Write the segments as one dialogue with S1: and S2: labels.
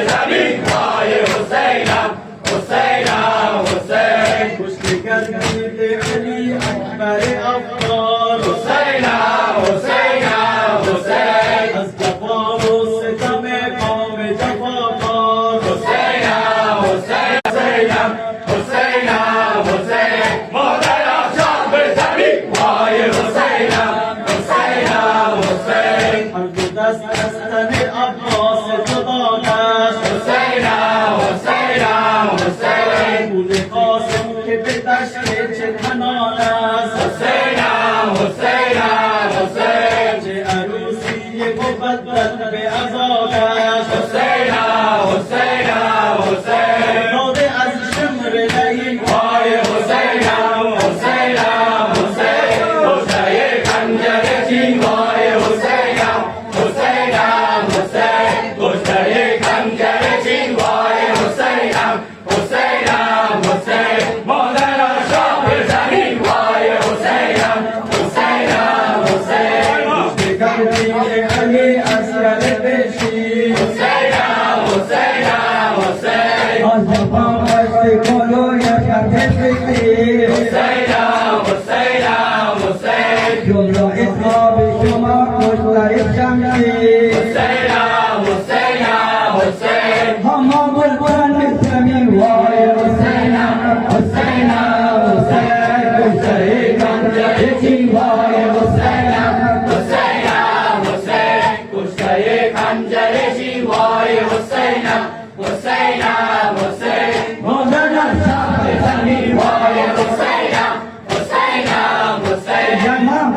S1: زمین پای حسینم حسینم حسین
S2: کشته گردید علی اکبر افغان
S1: حسینم حسینم حسین
S2: از جفا و ستم قوم جفاکار
S1: حسینم حسین حسینم حسینم حسین مادر آشان به زمین پای حسینم حسینم حسین
S2: هر دو دست از تن عباس جدا گشت
S1: حسینم حسینم حسین
S2: پول قاسم که به دشت چکمنان است
S1: حسینم حسینم حسین
S2: چه عروسی مبدل به عزا گشت
S1: حسینم حسینم حسین
S2: داده از شمر لعین
S1: پای حسینم حسینم حسین کشته خنجر چین پای حسینم حسینم حسین کشته خنجر چین پای حسینم حسینم حسین مادر شاه زمین پای حسینم حسینم حسین
S2: گردید علی اسکر بشی
S1: حسینم حسینم حسین
S2: از جفا باشته کلو یکر بشی
S1: حسینم حسینم حسین
S2: جمله اصحاب شما کشتر شمشی
S1: حسینم حسینم حسین
S2: هما بلبلن زمین وای حسینم حسینم حسین کشتر خنجر چین وای حسینم
S1: حسینم حسین کشته خنجر شیوای حسینم حسینم حسین
S2: مادر شاه زمین
S1: وای حسینم حسینم حسین
S2: جناب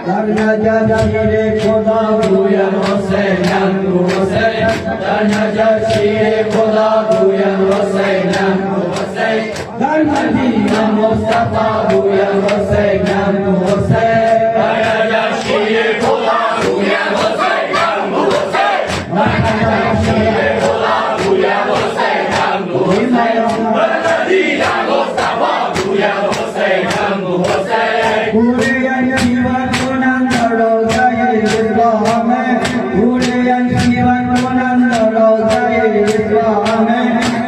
S2: در نجاشی خدا
S1: گویم حسینم حسین در نجاشی خدا گویم حسینم حسین
S2: در مدینه
S1: مصطفی گویم حسینم حسین در نجاشی خدا گویم حسینم حسین در نجاشی خدا گویم حسینم حسین در مدینه مصطفی گویم حسینم حسین
S2: پوری انجیوان کنند روزای اسلام پوری انجیوان کنند روزای اسلام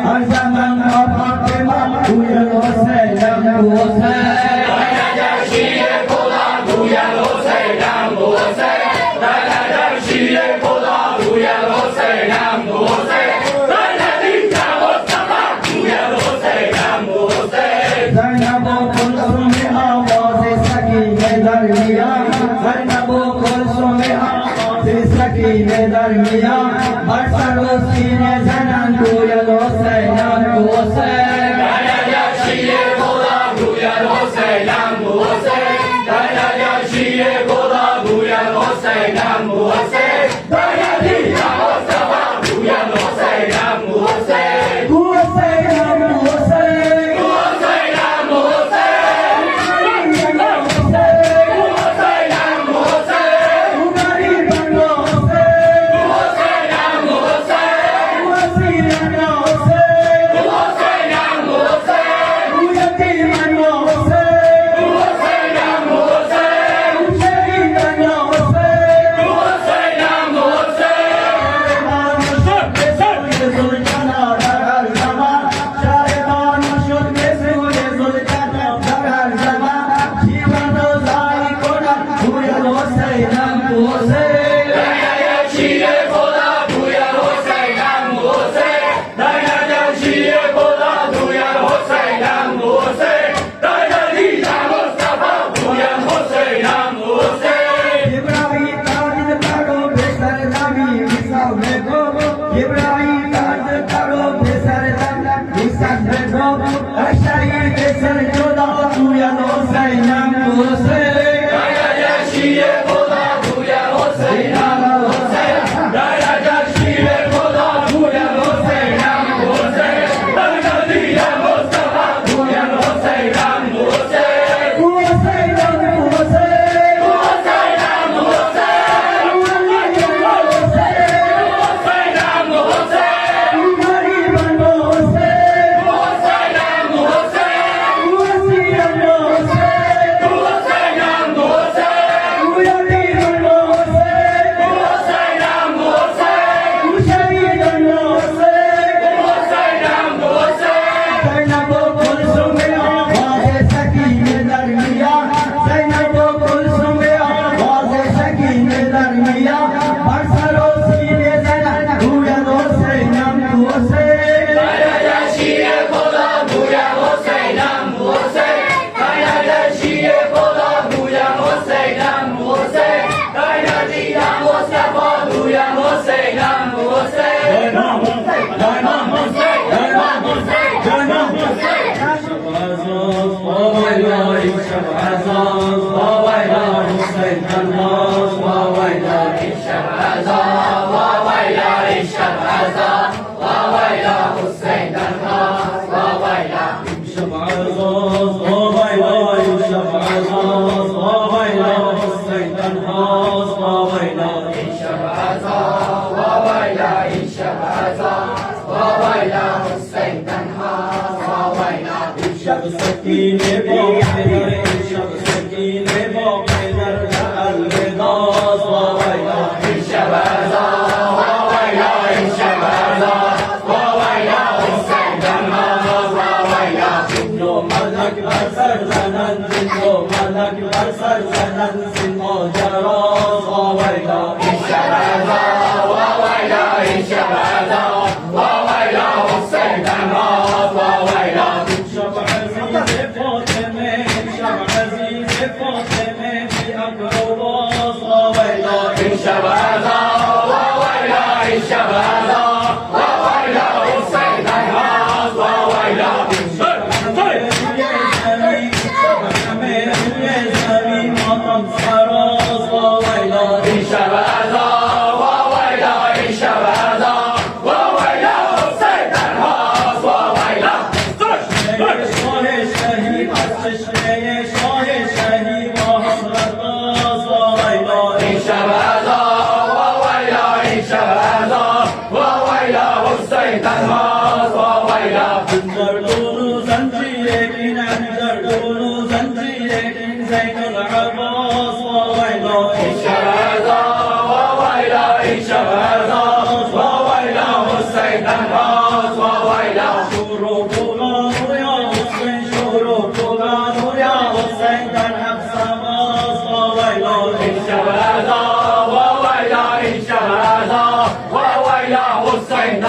S2: هر زمان ما فاطمه گوی حسینم حسین
S1: در نجاشی خدا گویم حسینم حسین در نجاشی خدا گویم حسینم حسین در مدینه مصطفی گویم حسینم حسین
S2: زینب و کلثوم آواز سکینه در میان زینب و کلثوم آواز سکینه در میان بر سر و سینه زنند گوی حسینم حسین
S1: در نجاشی خدا گویم حسینم حسین در نجاشی خدا گویم حسینم حسین در مدینه مصطفی گویم حسینم حسین
S2: حسینم حسین
S1: حسینم حسین حسینم حسین
S2: غریبان حسین وويلا
S1: شبازا وويلا شبازا وويلا حسين تنها وويلا
S2: شب سکینه با پدر شب سکینه با پدر الوداع وویلا
S1: شبازا وويلا شبازا وويلا حسين تنها وويلا
S2: جنو ملک بر سر زنن جنو ملک بر سر زنن زین ماجرا وویلا
S1: شبازا وويلا شبازا وويلا حسين تنها وويلا
S2: شب عزیز فاطمه شب عزیز فاطمه بی اقرباس وویلا
S1: شبازا وويلا شبازا وويلا حسين تنها وويلا شبازا وويلا شبازا وويلا حسين تنها وويلا شبازا وويلا شبازا وويلا حسين تنها وويلا شبازا وويلا شبازا وويلا حسين تنها وويلا شبازا وويلا شبازا وويلا حسين تنها وويلا شبازا وويلا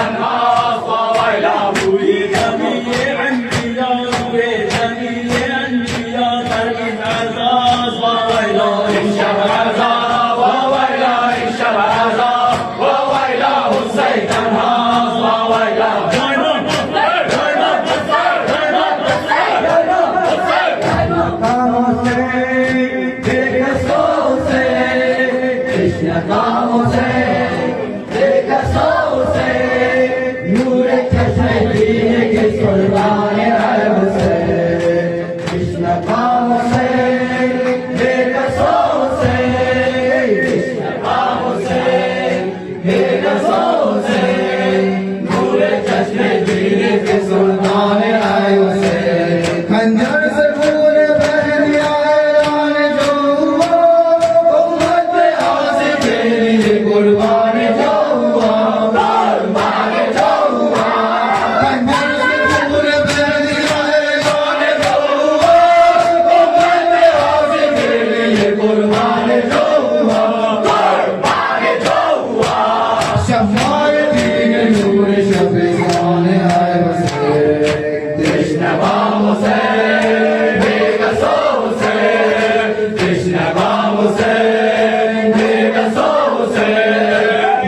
S1: شبازا وويلا حسين تنها وويلا
S3: खंजर से फूल भर दिया ऐलान जो हुआ, उम्मत पे आसे तेरी कुर्बान जो हुआ, कुर्बान जो हुआ। खंजर से फूल भर दिया ऐलान जो हुआ, उम्मत पे आसे तेरी कुर्बान जो हुआ, कुर्बान जो हुआ। शम्माए दीन नूर शफ़ीकान आए बसे,
S1: कृष्ण बाम से बेकसो से कृष्ण बाम से बेकसो से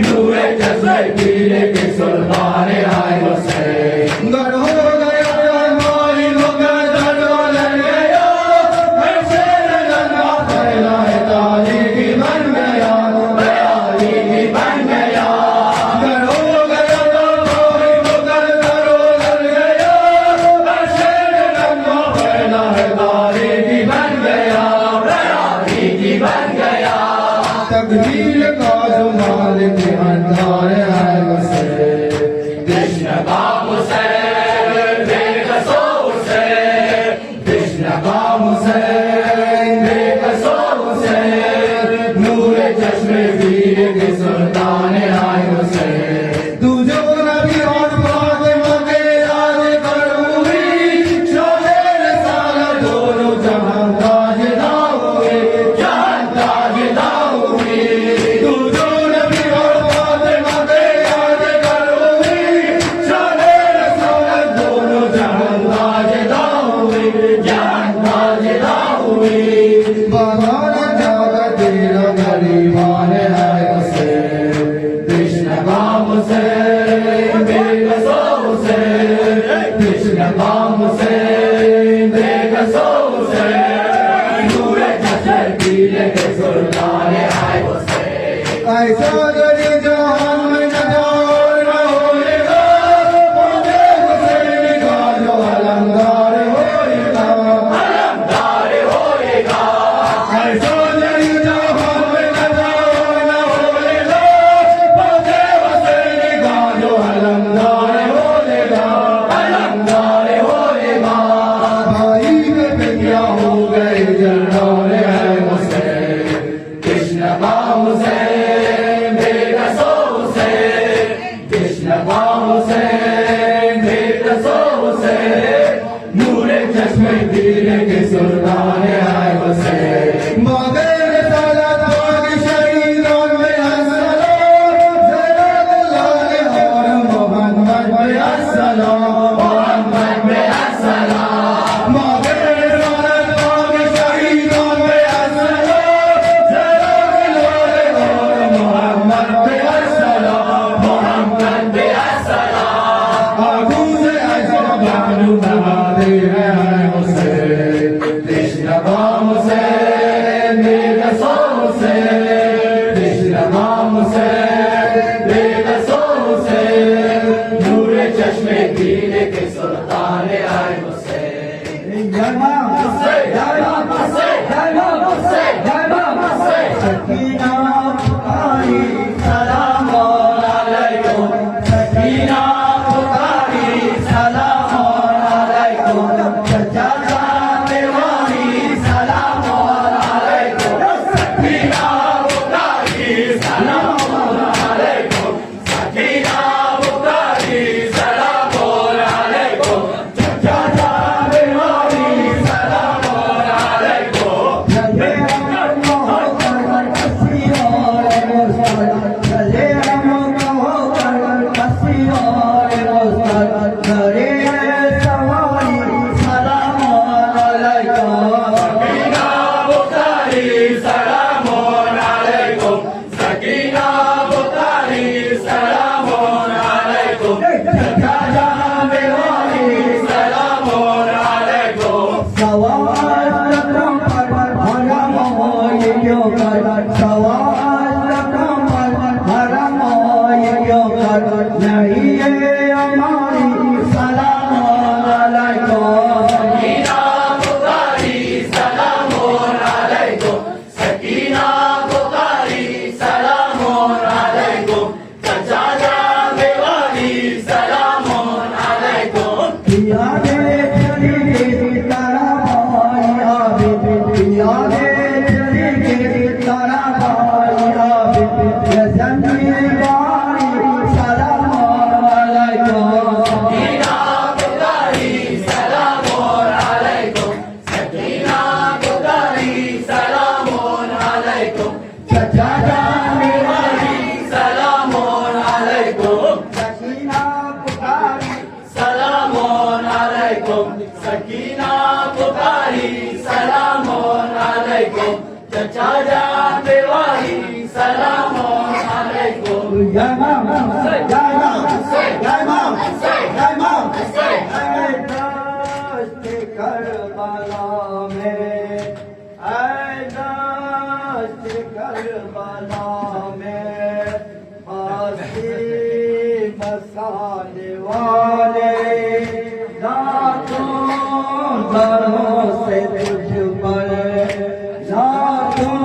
S1: नूर जज्बे पीले के सुल्तान आए बसे
S3: गर हो गया मारी मगर दरबार गया, मैं शेर लगा फैला है ताली की बन गया,
S1: ताली की बन गया
S3: गर हो गया मारी मगर दरबार गया, मैं शेर लगा फैला है ताली की बन गया,
S1: ताली की बन गया
S3: तकदीर का जो मालिक अंधार है बसे,
S1: कृष्ण बाम से बेकसो से कृष्ण बाम से बेकसो से नूर चश्मे वीर के सुल्तान आए उसे
S3: तू जो नबी और फातिमा के राज पर हुई, शोले रिसाला दोनों जहां ताजदा हुए,
S1: जान ताजदा हुई
S3: तू जो नबी और फातिमा के राज पर हुई,
S1: शोले रसूल दोनों जहां ताजदा हुई जान ताजदा हुई
S3: बहार जागा तेरा गरीबान है उसे,
S1: कृष्ण बाम से बेकसो से कृष्ण बाम से बेकसो से नूर चश्मे पीले के सुल्तान आए उसे
S3: ऐसा गरी जहान में न जाओ न होएगा, मुझे हुसैन का जो अलंकार होएगा,
S1: अलंकार होएगा
S3: ऐसा गरी जहान में न
S1: Krishna Hussain, Vegaso Hussain, Krishna Hussain, Vegaso Hussain, Noor-e Chashme Dil ke Sultan Aay Hussain.
S3: मगर साला भाग शहीदों में अस्सलाम, ज़रा और मोहम्मद में अस्सलाम,
S1: Muhammad mein as-salam,
S3: मगर साला भाग शहीदों में अस्सलाम, ज़रा और मोहम्मद में अस्सलाम,
S1: Muhammad mein as-salam.
S3: आगू से ऐसा
S1: बानू बहादुर है हुसैन, कृष्ण हुसैन, बेगसो हुसैन, कृष्ण हुसैन, बेगसो हुसैन, नूरे चश्मे दीन के सुल्तान आए हुसैन.
S2: जय मां हुसैन, जय मां हुसैन, जय मां हुसैन, जय मां हुसैन. सकीना पुकारी सलाम अलैकुम, सकीना पुकारी सलाम अलैकुम. चचा देवानी सलाम अलैकुम.
S1: सकीना पुकारी सलाम अलैकुम, सकीना पुकारी सलाम अलैकुम, चचा बेवारी सलाम अलैकुम.
S2: चले हम होकर हसीओं मुस्ताद, चले हम होकर हसीओं मुस्ताद. करे सवारी सलाम अलैकुम.
S1: सकीना पुकारी सलाम अलैकुम, सकीना पुकारी सलाम अलैकुम, चचा बेवारी सलाम अलैकुम.
S2: सवाल रकम पर हरम हो ये क्यों कर, सवाल रकम पर हरम हो ये क्यों कर. नहीं ये हमारी सलाम अलैकुम.
S1: सकीना पुकारी सलाम अलैकुम, सकीना पुकारी सलाम अलैकुम, चचा बेवारी सलाम अलैकुम.
S2: पिया दे चली गई तारा भाई आबे, पिया दे चली गई तारा भाई आबे. ये जंजीर बारी सलाम अलैकुम.
S1: सकीना पुकारी सलाम अलैकुम, सकीना पुकारी सलाम अलैकुम, चचा बेवारी सलाम अलैकुम.
S2: सकीना पुकारी
S1: सलाम अलैकुम, सकीना पुकारी सलाम अलैकुम, चचा बेवारी सलाम अलैकुम.
S2: जय मां जय मां जय मां जय मां. ऐ दस्त करबला में, ऐ दस्त करबला में, फांसी बसाने वाले लाखों दरों से तुझ पर, लाखों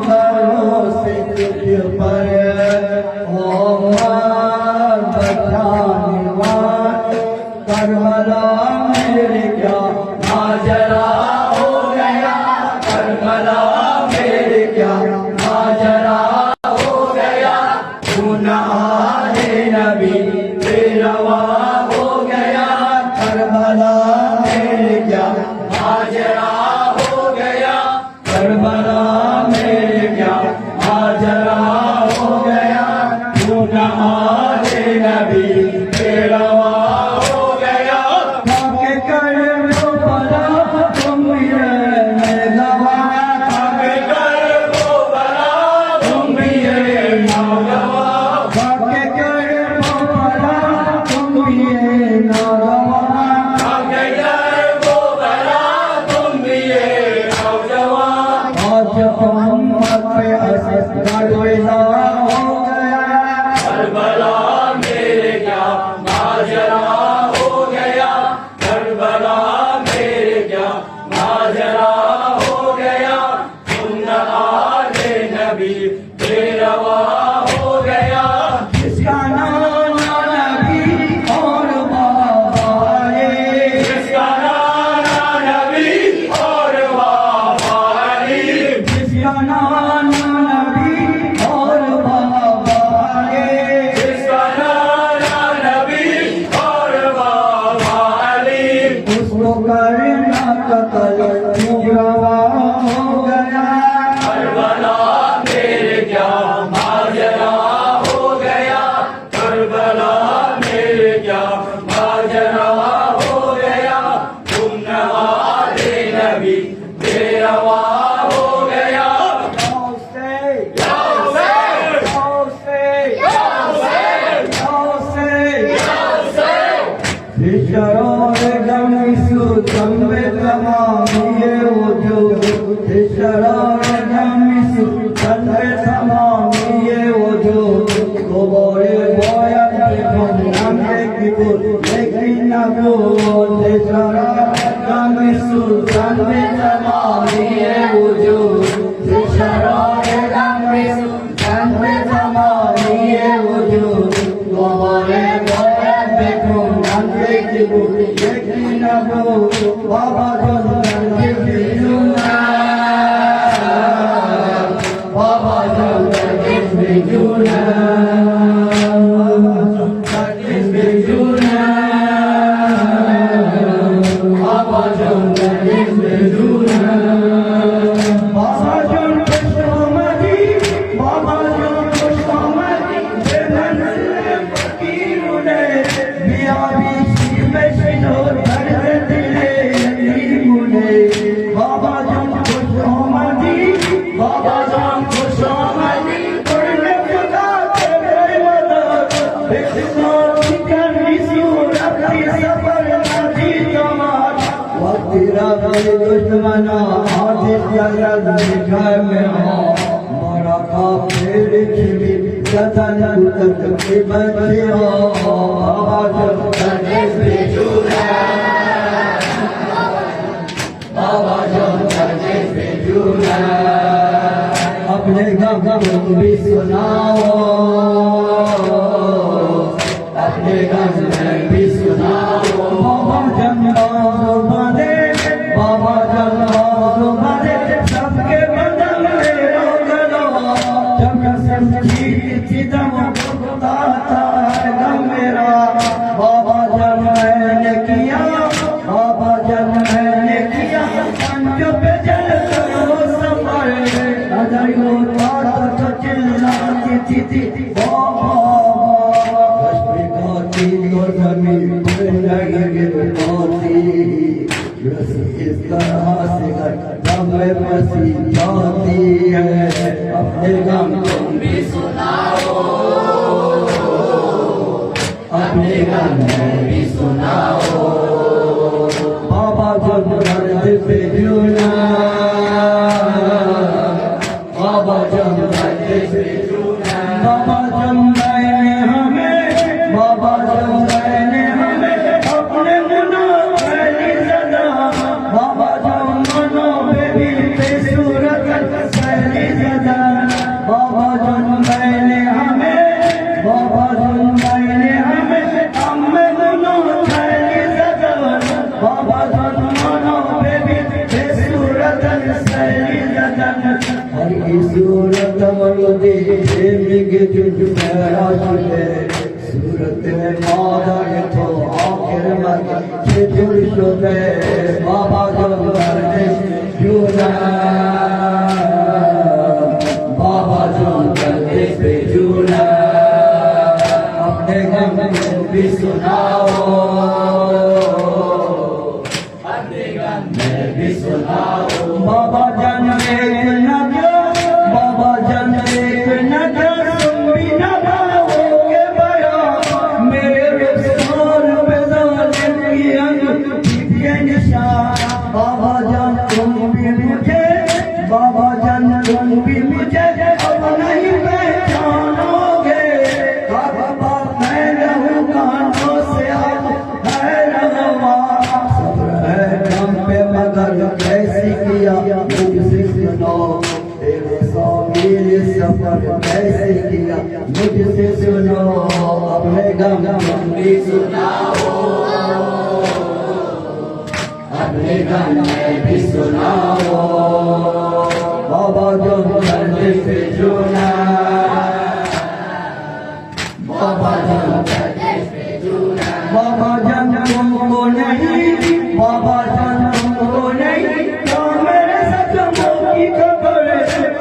S2: दरों से तुझ पर. बचाने वाले करबला मेरे क्या
S1: माजरा हो गया, करबला मेरे क्या माजरा हो गया, गुनाह नबी बेरवा हो गया,
S2: करबला मेरे क्या
S1: माजरा हो गया,
S2: करबला
S1: मेरे क्या माजरा हो गया, गुनाह नबी बेरवा हो गया.
S2: के करबला तुम ये गवा,
S1: आगे कर वो बड़ा तुम भी ये नौजवान,
S2: के करबला तुम ये गवा.
S1: आगे कर वो बड़ा तुम भी ये नौजवान.
S2: आज मोहम्मद पे असर पैदा हो गया.
S1: करबला मेरे क्या माजरा हो गया, करबला मेरे क्या माजरा हो गया, सुन्ना आले नबी बेरवा हो गया.
S2: जिसका नाम नबी और बाबा रे,
S1: जिसका नाम नबी और वाली,
S2: जिसका नाम अपने गम भी सुनाओ, अपने गम भी सुनाओ। बाबा जन्मा बांधे, बाबा जन्मा बांधे, सबके बदन में रोगलो, जग समझी चिदम दाता गम मेरा। बाबा जन्म ने किया, बाबा जन्म ने किया, पंच पे जल करो सफर, अदरियो ताकत चिल्लाती थी बाबा। कश्मीर गाती और जमी लगे गाती, इस तरह से गम में फंसी जाती है। अपने गम तुम भी सुनाओ, अपने गम भी सुनाओ। बाबा जब दर्द पे जूना, बाबा जब दर्द पे जूना, बाबा जब मैंने हमें, बाबा जब मैंने हमें अपने मुना पहली सदा, बाबा जब मनो बेबी पे सूरत पहली सदा, बाबा जब मैंने हमें, बाबा जब मैंने हमें अम्मे मुनो पहली सदा, बाबा जब मनो बेबी पे सूरत पहली सदा। हर की सूरत मरुदे मिगे जुग मेरा शुले, सूरत में मादा तो आखिर मत के जुड़ शुले। बाबा जब दर्द जूना, बाबा जब दर्द पे जूना, अपने गम भी सुनाओ, अपने गम भी सुनाओ। बाबा जन एक न जो, बाबा जन एक न जो, तुम भी न पाओगे बया। मेरे रुखसार पे जालिम की अंगूठी के निशान। बाबा जन तुम भी मुझे, बाबा जन तुम भी मुझे अब नहीं पहचानोगे। बाबा मैं रहूं कानों से अब है रवा, सब्र है गम पे मगर कैसी किया मुझसे सुनो। तेरे सामील सफर कैसे किया मुझसे सुनो। अपने गम भी सुनाओ, अपने गम भी सुनाओ। बाबा जो दर्द पे जूना, बाबा जो दर्द पे जूना। बाबा जन तुमको नहीं, बाबा जन तुमको नहीं, तो मेरे सजनों की खबर।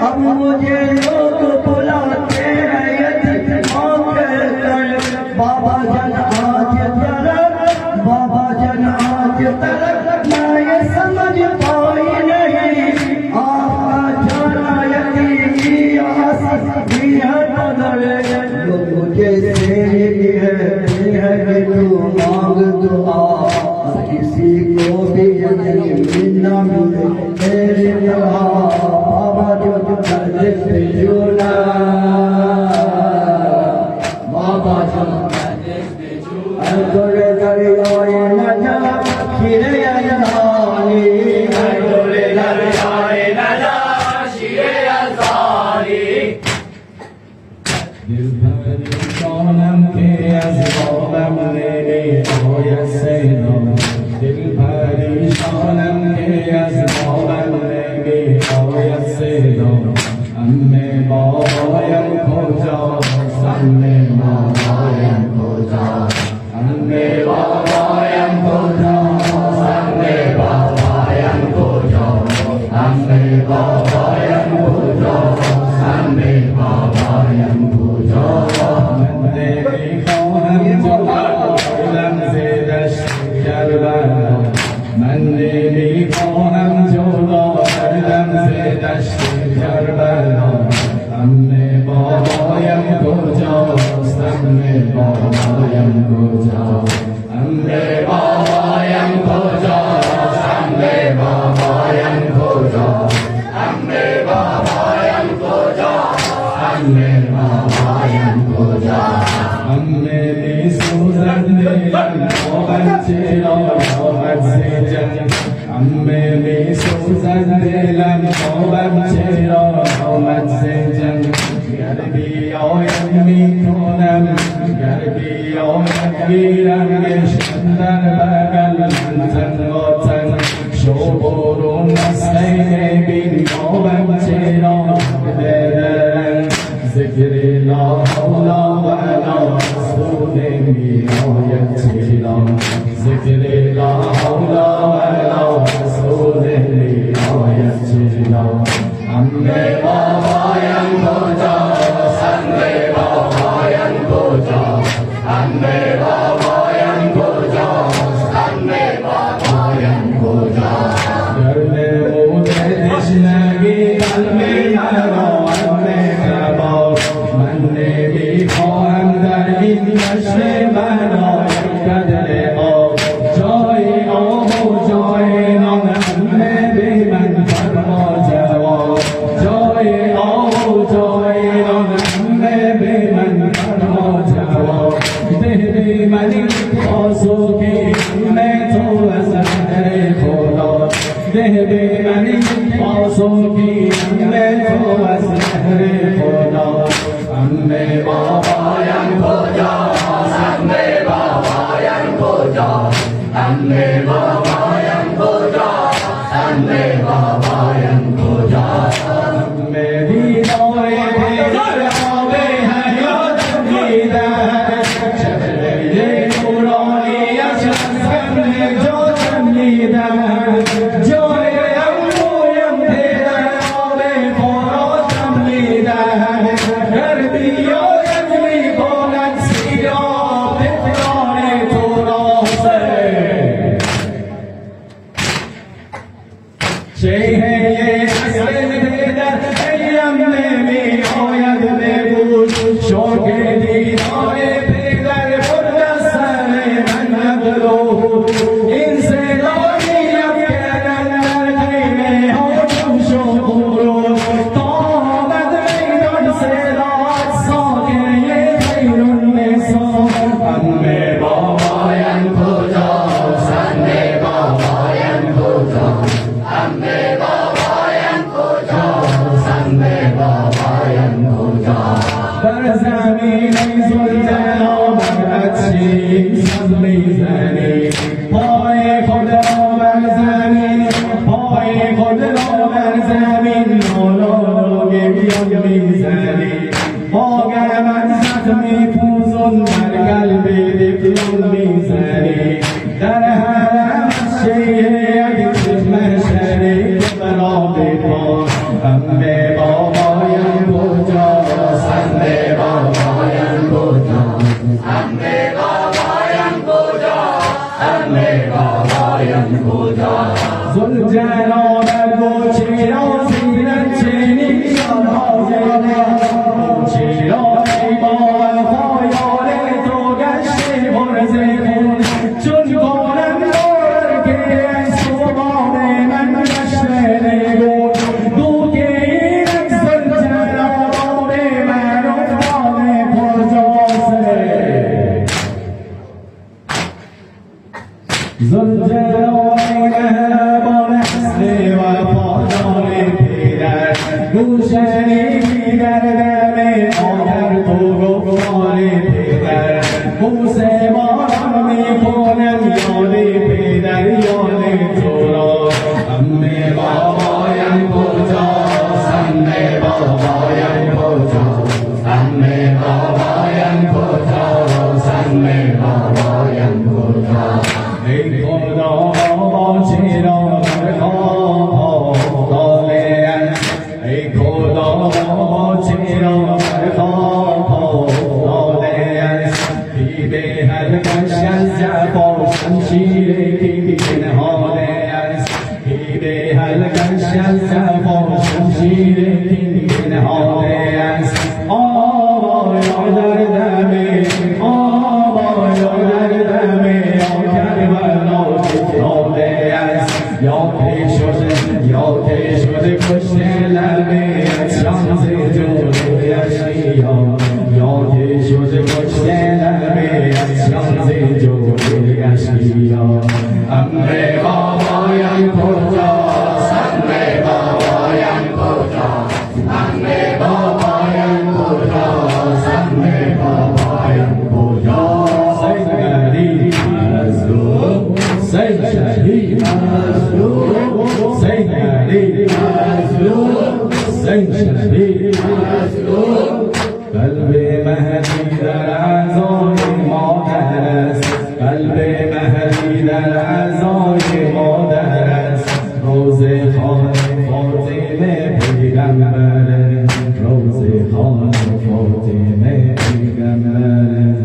S2: अब मुझे लोग बुलाते हैं यतीम कहकर। बाबा जन आज तलक, बाबा जन आज तलक मैं ये समझ पाई नहीं, आपका जाना यतीम की دل پریشانم که از خوابم نمی آید صدا دل پریشانم که از خوابم نمی آید صدا عمه بابایم کجاست عمه بابایم کجاست عمه بابایم کجاست عمه بابایم کجاست عمه بابایم کجاست عمه بابایم کجاست من نمیخواهم جلویم ز دشت کربلا من نمیخواهم جدا کردم ز دشت کربلا عمه بابایم کجاست عمه بابایم کجاست عمه بابایم کجاست عمه بابایم کجاست عمه بابایم کجاست عمه بابایم کجاست عمه میسوزد دلم آمد چرا آمد ز جنگ عمه میسوزد دلم آمد چرا آمد ز جنگ گر بیاید میکنم گر بیاید گیرمش در بغل من تنها تن شو برون از خیمه بین آمد چرا بدرن ذکر لا حول ولا رسول می آید چرا ذکر لا حول ولا رسول می آید چرا عمه بابایم کجاست عمه بابایم کجاست عمه بابایم کجاست عمه بابایم کجاست گر نموده تشنگی قلب مرا عمه کباب من نمیخواهم در این دشت بلا قدر آب جای آب و جای نان عمه به من فرما جواب جای آب و جای نان عمه به من فرما جواب ده به من پاسخی عمه تو از مهر خدا ده به من پاسخی عمه تو از مهر خدا عمه بابایم کجاست عمه بابایم کجاست عمه بابایم کجاست عمه بابایم کجاست عمه دیدار پدر آب حیاتم دیدن چهره نورانیش از غم جاتم دیدن جای عمویم پدر آب فراتم دیدن گر بیاید میکند سیاه پدران تو را چهره اصل پدر ایم نمی آید بگوش شوق دیدار پدر برد از سر من نبرو این صداییم کردن در خیمه ها جوش و خروش تا آمد میدان صدات ساکه خیرون نسا عمه بابایم کجاست عمه بابایم کجاست عمه بابایم کجاست عمه بابایم کجاست بر زمین ای زلجنا بر چین ساز میزنی پای خود را بر زمین پای خود را بر زمین لولو گریان میزنی باگم از زخمی پوزون بر قلب دفلون میزنی در حرم شیعه شریف برا بپا عمه بابایم کجاست عمه بابایم کجاست عمه بابایم کجاست عمه بابایم کجاست زلجنا بر چرا زیرت چنین شانها زیرت چرا ای با وفا
S3: آوایا در دمه آوایا در دمه کربلا تکراره است یا که شده پشت لبه شانس جوری اشیا یا که شده پشت لبه شانس جوری اشیا امر بابایم کجاست امر بابایم کجاست امر بابایم کجاست امر بابایم کجاست سیدی مظلوم سیدی مظلوم سیدی مظلوم سیدی مظلوم قلب مهدی در اعضای مادر است قلب مهدی در اعضای مادر است روز خان فاطمه پیغمبر روز خان فاطمه پیغمبر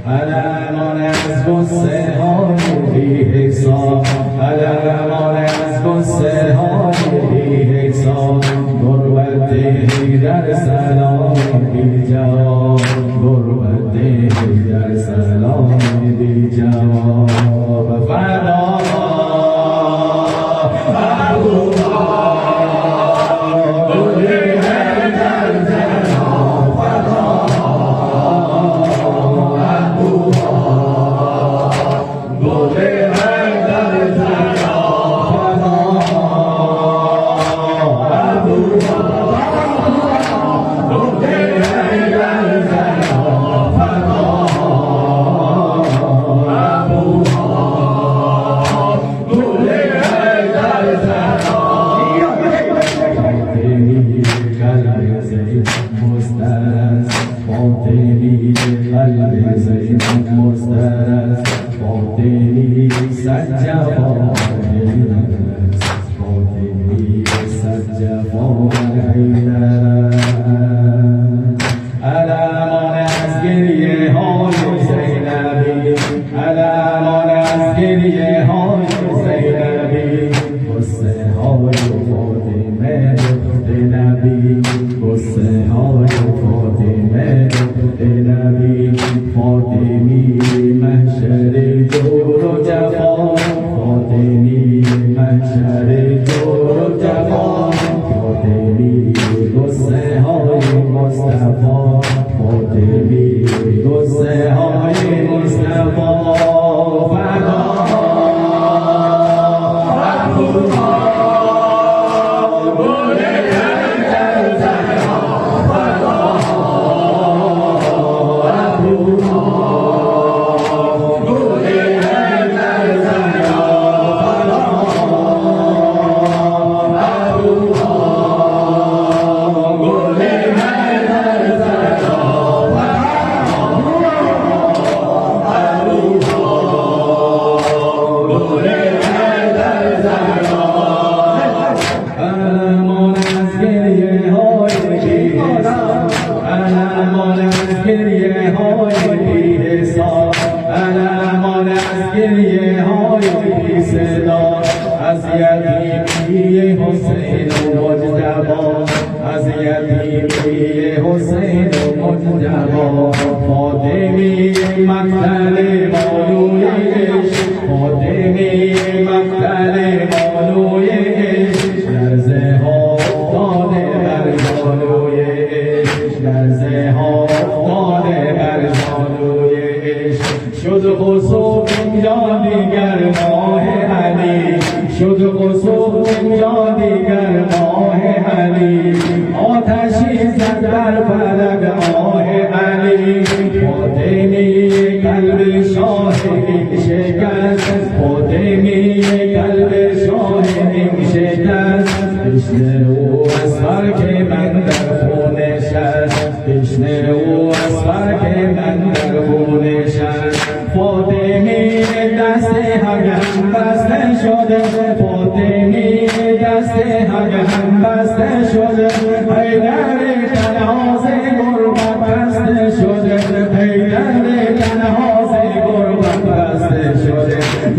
S3: علمان از قصه های بی حساب علمان از قصه های بی حساب غربت در سلام بی جواب غربت در سلام بی جواب فدا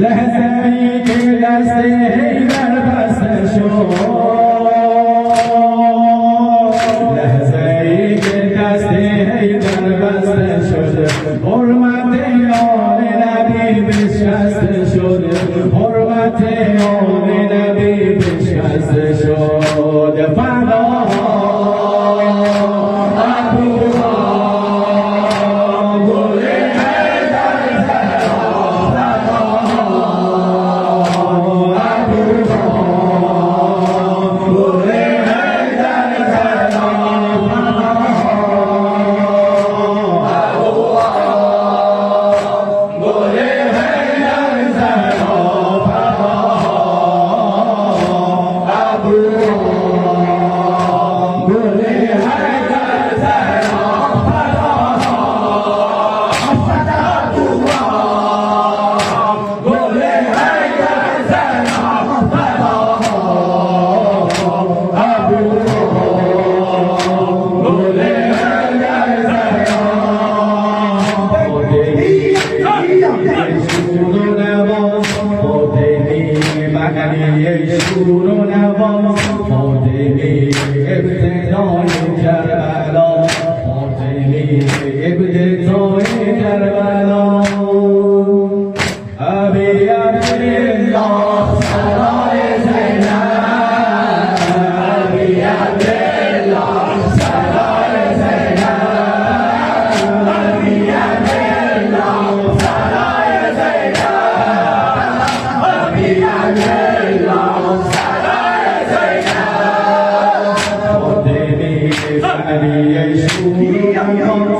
S2: لحظه‌ای که دست حیدر بسته شد، لحظه‌ای که دست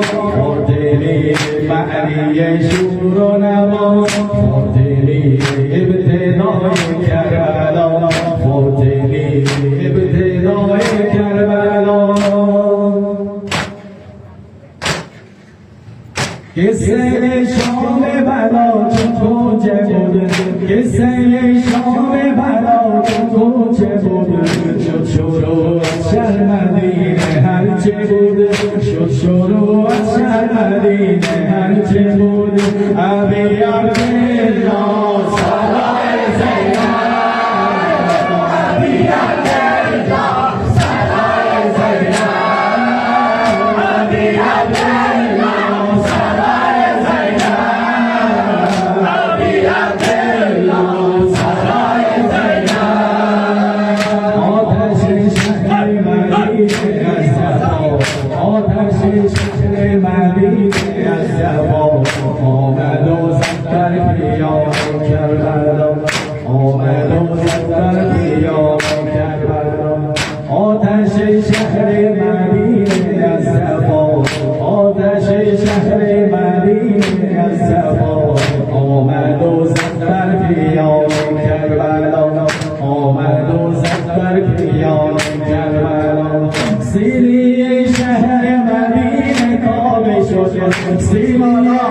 S2: فاضلی معنی شور و نوا فاضلی ابتدای کربلا فاضلی ابتدای کربلا قصه شام بلا تو چه بود قصه شام بلا تو چه بود شد شروع از شهر مدینه هرچه بود شد شروع از شهر مدینه هرچه بود ابی عبدالله سلام زینب ابی عبدالله سلام زینب ابی عبدالله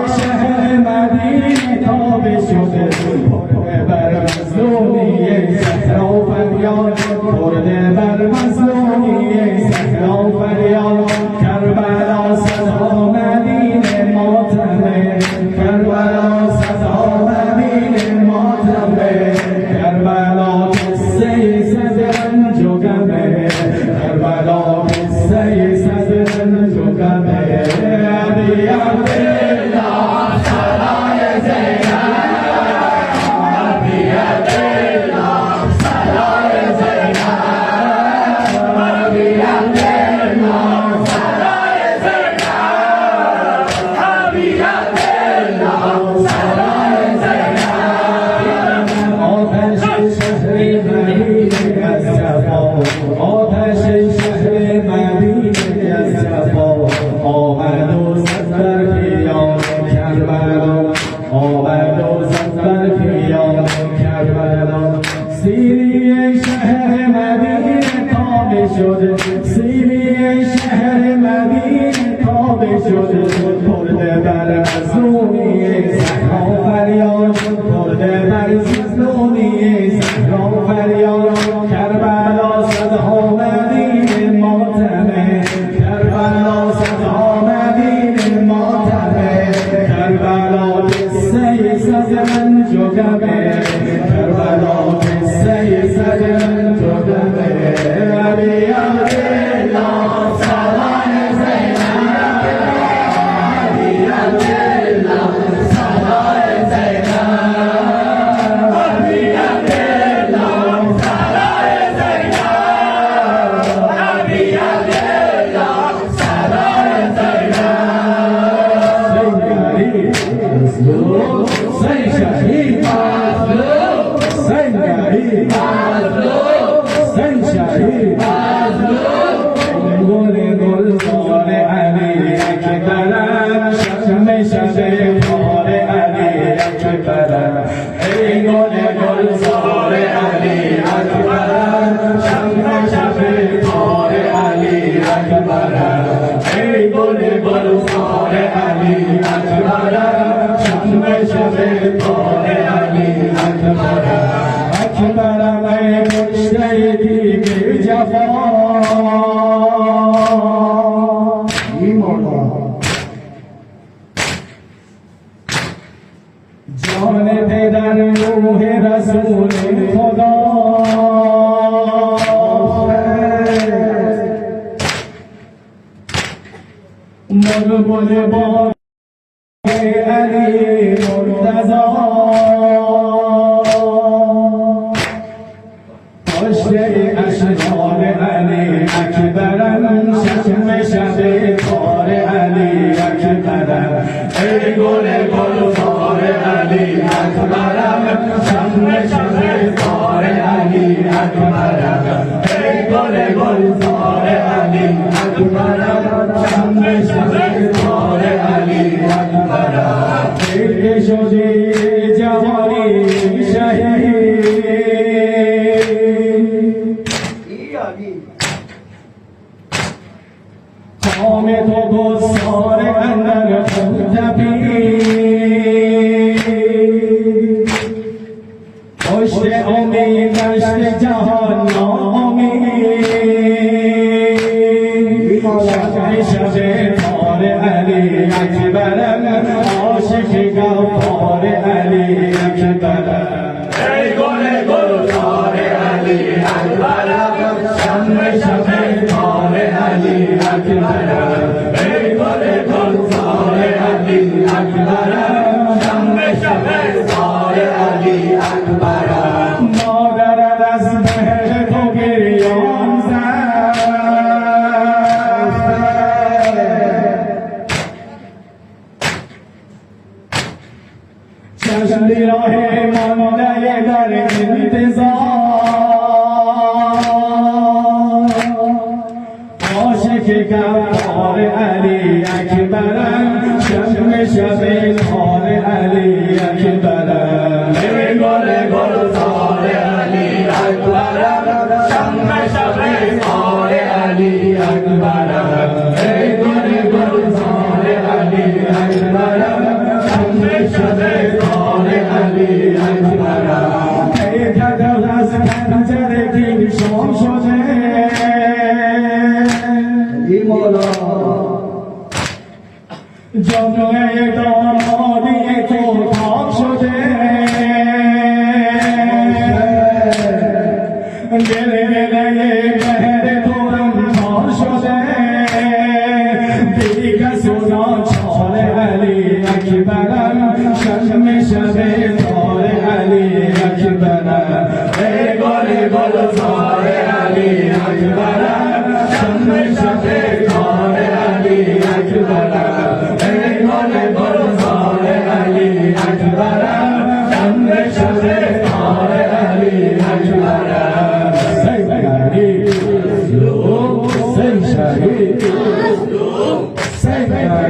S2: شهر مدینه تابه شده پرده بر مظلومی صحرا و فریاد پرده بر مظلومی صحرا و فریاد کربلا صدا مدینه ماتمه کربلا صدا مدینه ماتمه کربلا قصه صد رنج و غمه کربلا قصه صد رنج و غمه ابی عبدالله سلام زینب ابی عبدالله سلام زینب ابی عبدالله سلام زینب ابی عبدالله سلام زینب آتش شهر مدینه از صفا آتش شهر مدینه از صفا آمد و زد بر خیام کربلا آمد و زد بر خیام کربلا سیری شهر مدینه تابه شده سیری شهر مدینه تابه شده پرده بر مظلومی صحرا و فریاد پرده بر مظلومی صحرا و فریاد کربلا صدا مدینه ماتمه کربلا صدا مدینه ماتمه کربلا قصه صد رنج و غمه کربلا قصه صد رنج و غمه ابی عبدالله سلام زینب ابی عبدالله سلام زینب ابی عبدالله سلام زینب ابی عبدالله سلام زینب سین شهید مظلوم سین شهید مظلوم سین شهید مظلوم گل گلزار علی اکبرم شم شب خار علی اکبرم ای گل گلزار علی اکبرم شم شب خار علی اکبرم ای گل گلزار علی اکبرم شم شب خار علی اکبرم اکبرم ای کشته دیگر جفا جان پدر روح رسول خدا بلبل با علی مرتضی پشته اشعار علی اکبرم شم شب کار علی اکبرم ای گل گلزار علی اکبرم شم شب کار علی اکبرم ای گل گلزار علی اکبرم شم شب شدی جوانی شهید کام تو گستار اندر تپید پشت امید دشت جهان ناامید شب تار علی اکبرم عاشق گفتار علی اکبرم
S1: ای گل گلزار علی اکبرم شم شب تار علی اکبرم ای گل گلزار علی اکبرم شم شب تار علی اکبرم
S2: مادرت از مهر تو گریان زد چشم راه مانده در انتظار عاشق گفتار علی اکبرم شم شب تار علی اکبرم
S1: ای گل گلزار علی اکبرم شم شب تار علی اکبرم ای گل گلزار علی اکبرم شم شب تار علی اکبرم
S2: ای کدر از پنجره دین شام شده جامعه دامادی تو تاب شده دل مهر تو رمزار شده دیگه سونا چال علی اکبرم شم شب تار علی اکبرم
S1: ای گل گلزار علی اکبرم شم شب تار علی اکبرم ای گل گلزار علی اکبرم شم شب تار علی اکبرم
S2: Say shahid, say shahid,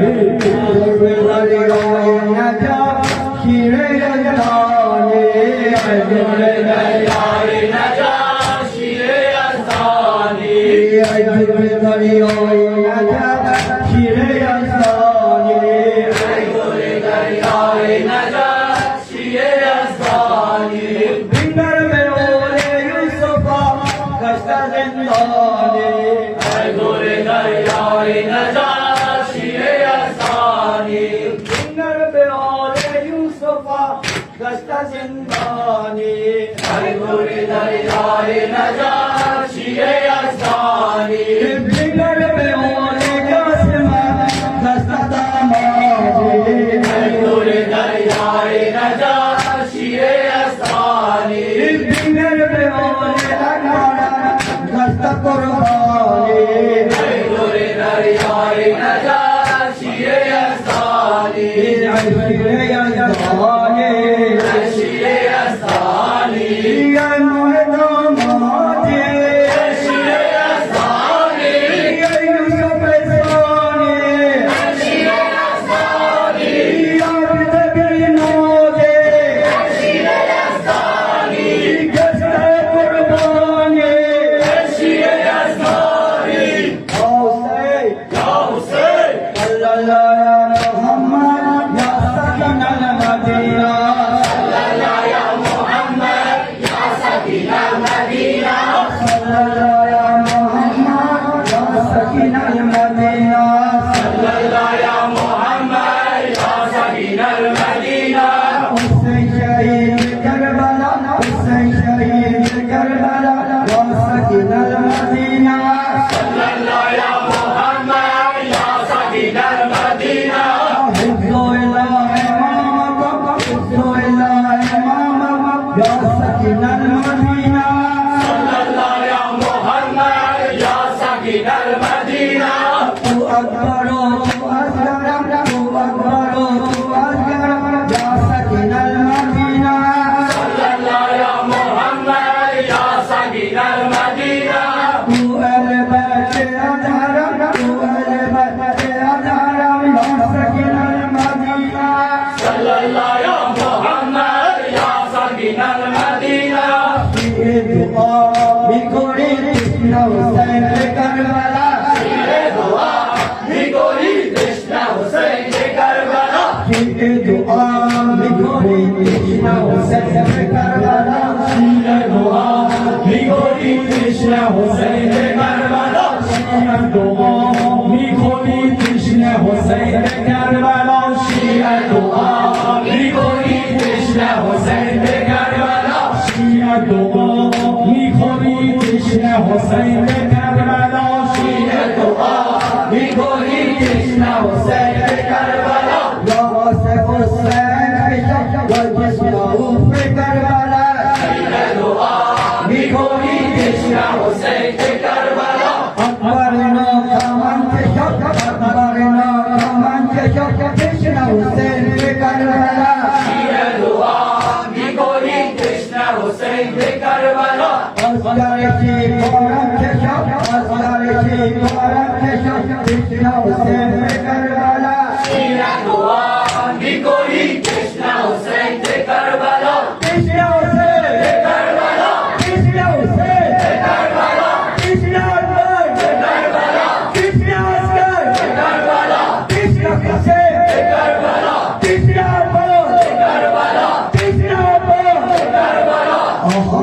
S2: ये दुआ लिखोरी कृष्णा हुसैन करबला
S1: ये दुआ लिखोरी कृष्णा हुसैन करबला ये दुआ लिखोरी कृष्णा हुसैन करबला ये दुआ लिखोरी कृष्णा हुसैन करबला ये दुआ लिखोरी कृष्णा हुसैन करबला ये दुआ लिखोरी कृष्णा हुसैन करबला
S2: से हुसैन जिसना पे करबला
S1: लिखोरी कृष्णा हुसैन करबला
S2: अकबर नो कमन के शौक अकबर नो कमन के शौक कृष्णा हुसैन पे करबला
S1: ये दुआ लिखोरी कृष्णा हुसैन करबला
S2: अस्कर की गौरव के शौक अस्कर की गौरव के शौक कृष्णा हुसैन पे करबला
S1: ये दुआ लिखोरी कृष्णा हुसैन करबला
S2: कृष्णा हुसैन
S1: करबला
S2: कृष्णा हुसैन
S1: करबला
S2: कृष्णा हुसैन
S1: करबला
S2: कृष्णा हुसैन
S1: करबला
S2: कृष्णा हुसैन
S1: करबला
S2: कृष्णा हुसैन
S1: करबला
S2: कृष्णा हुसैन
S1: करबला
S2: अहो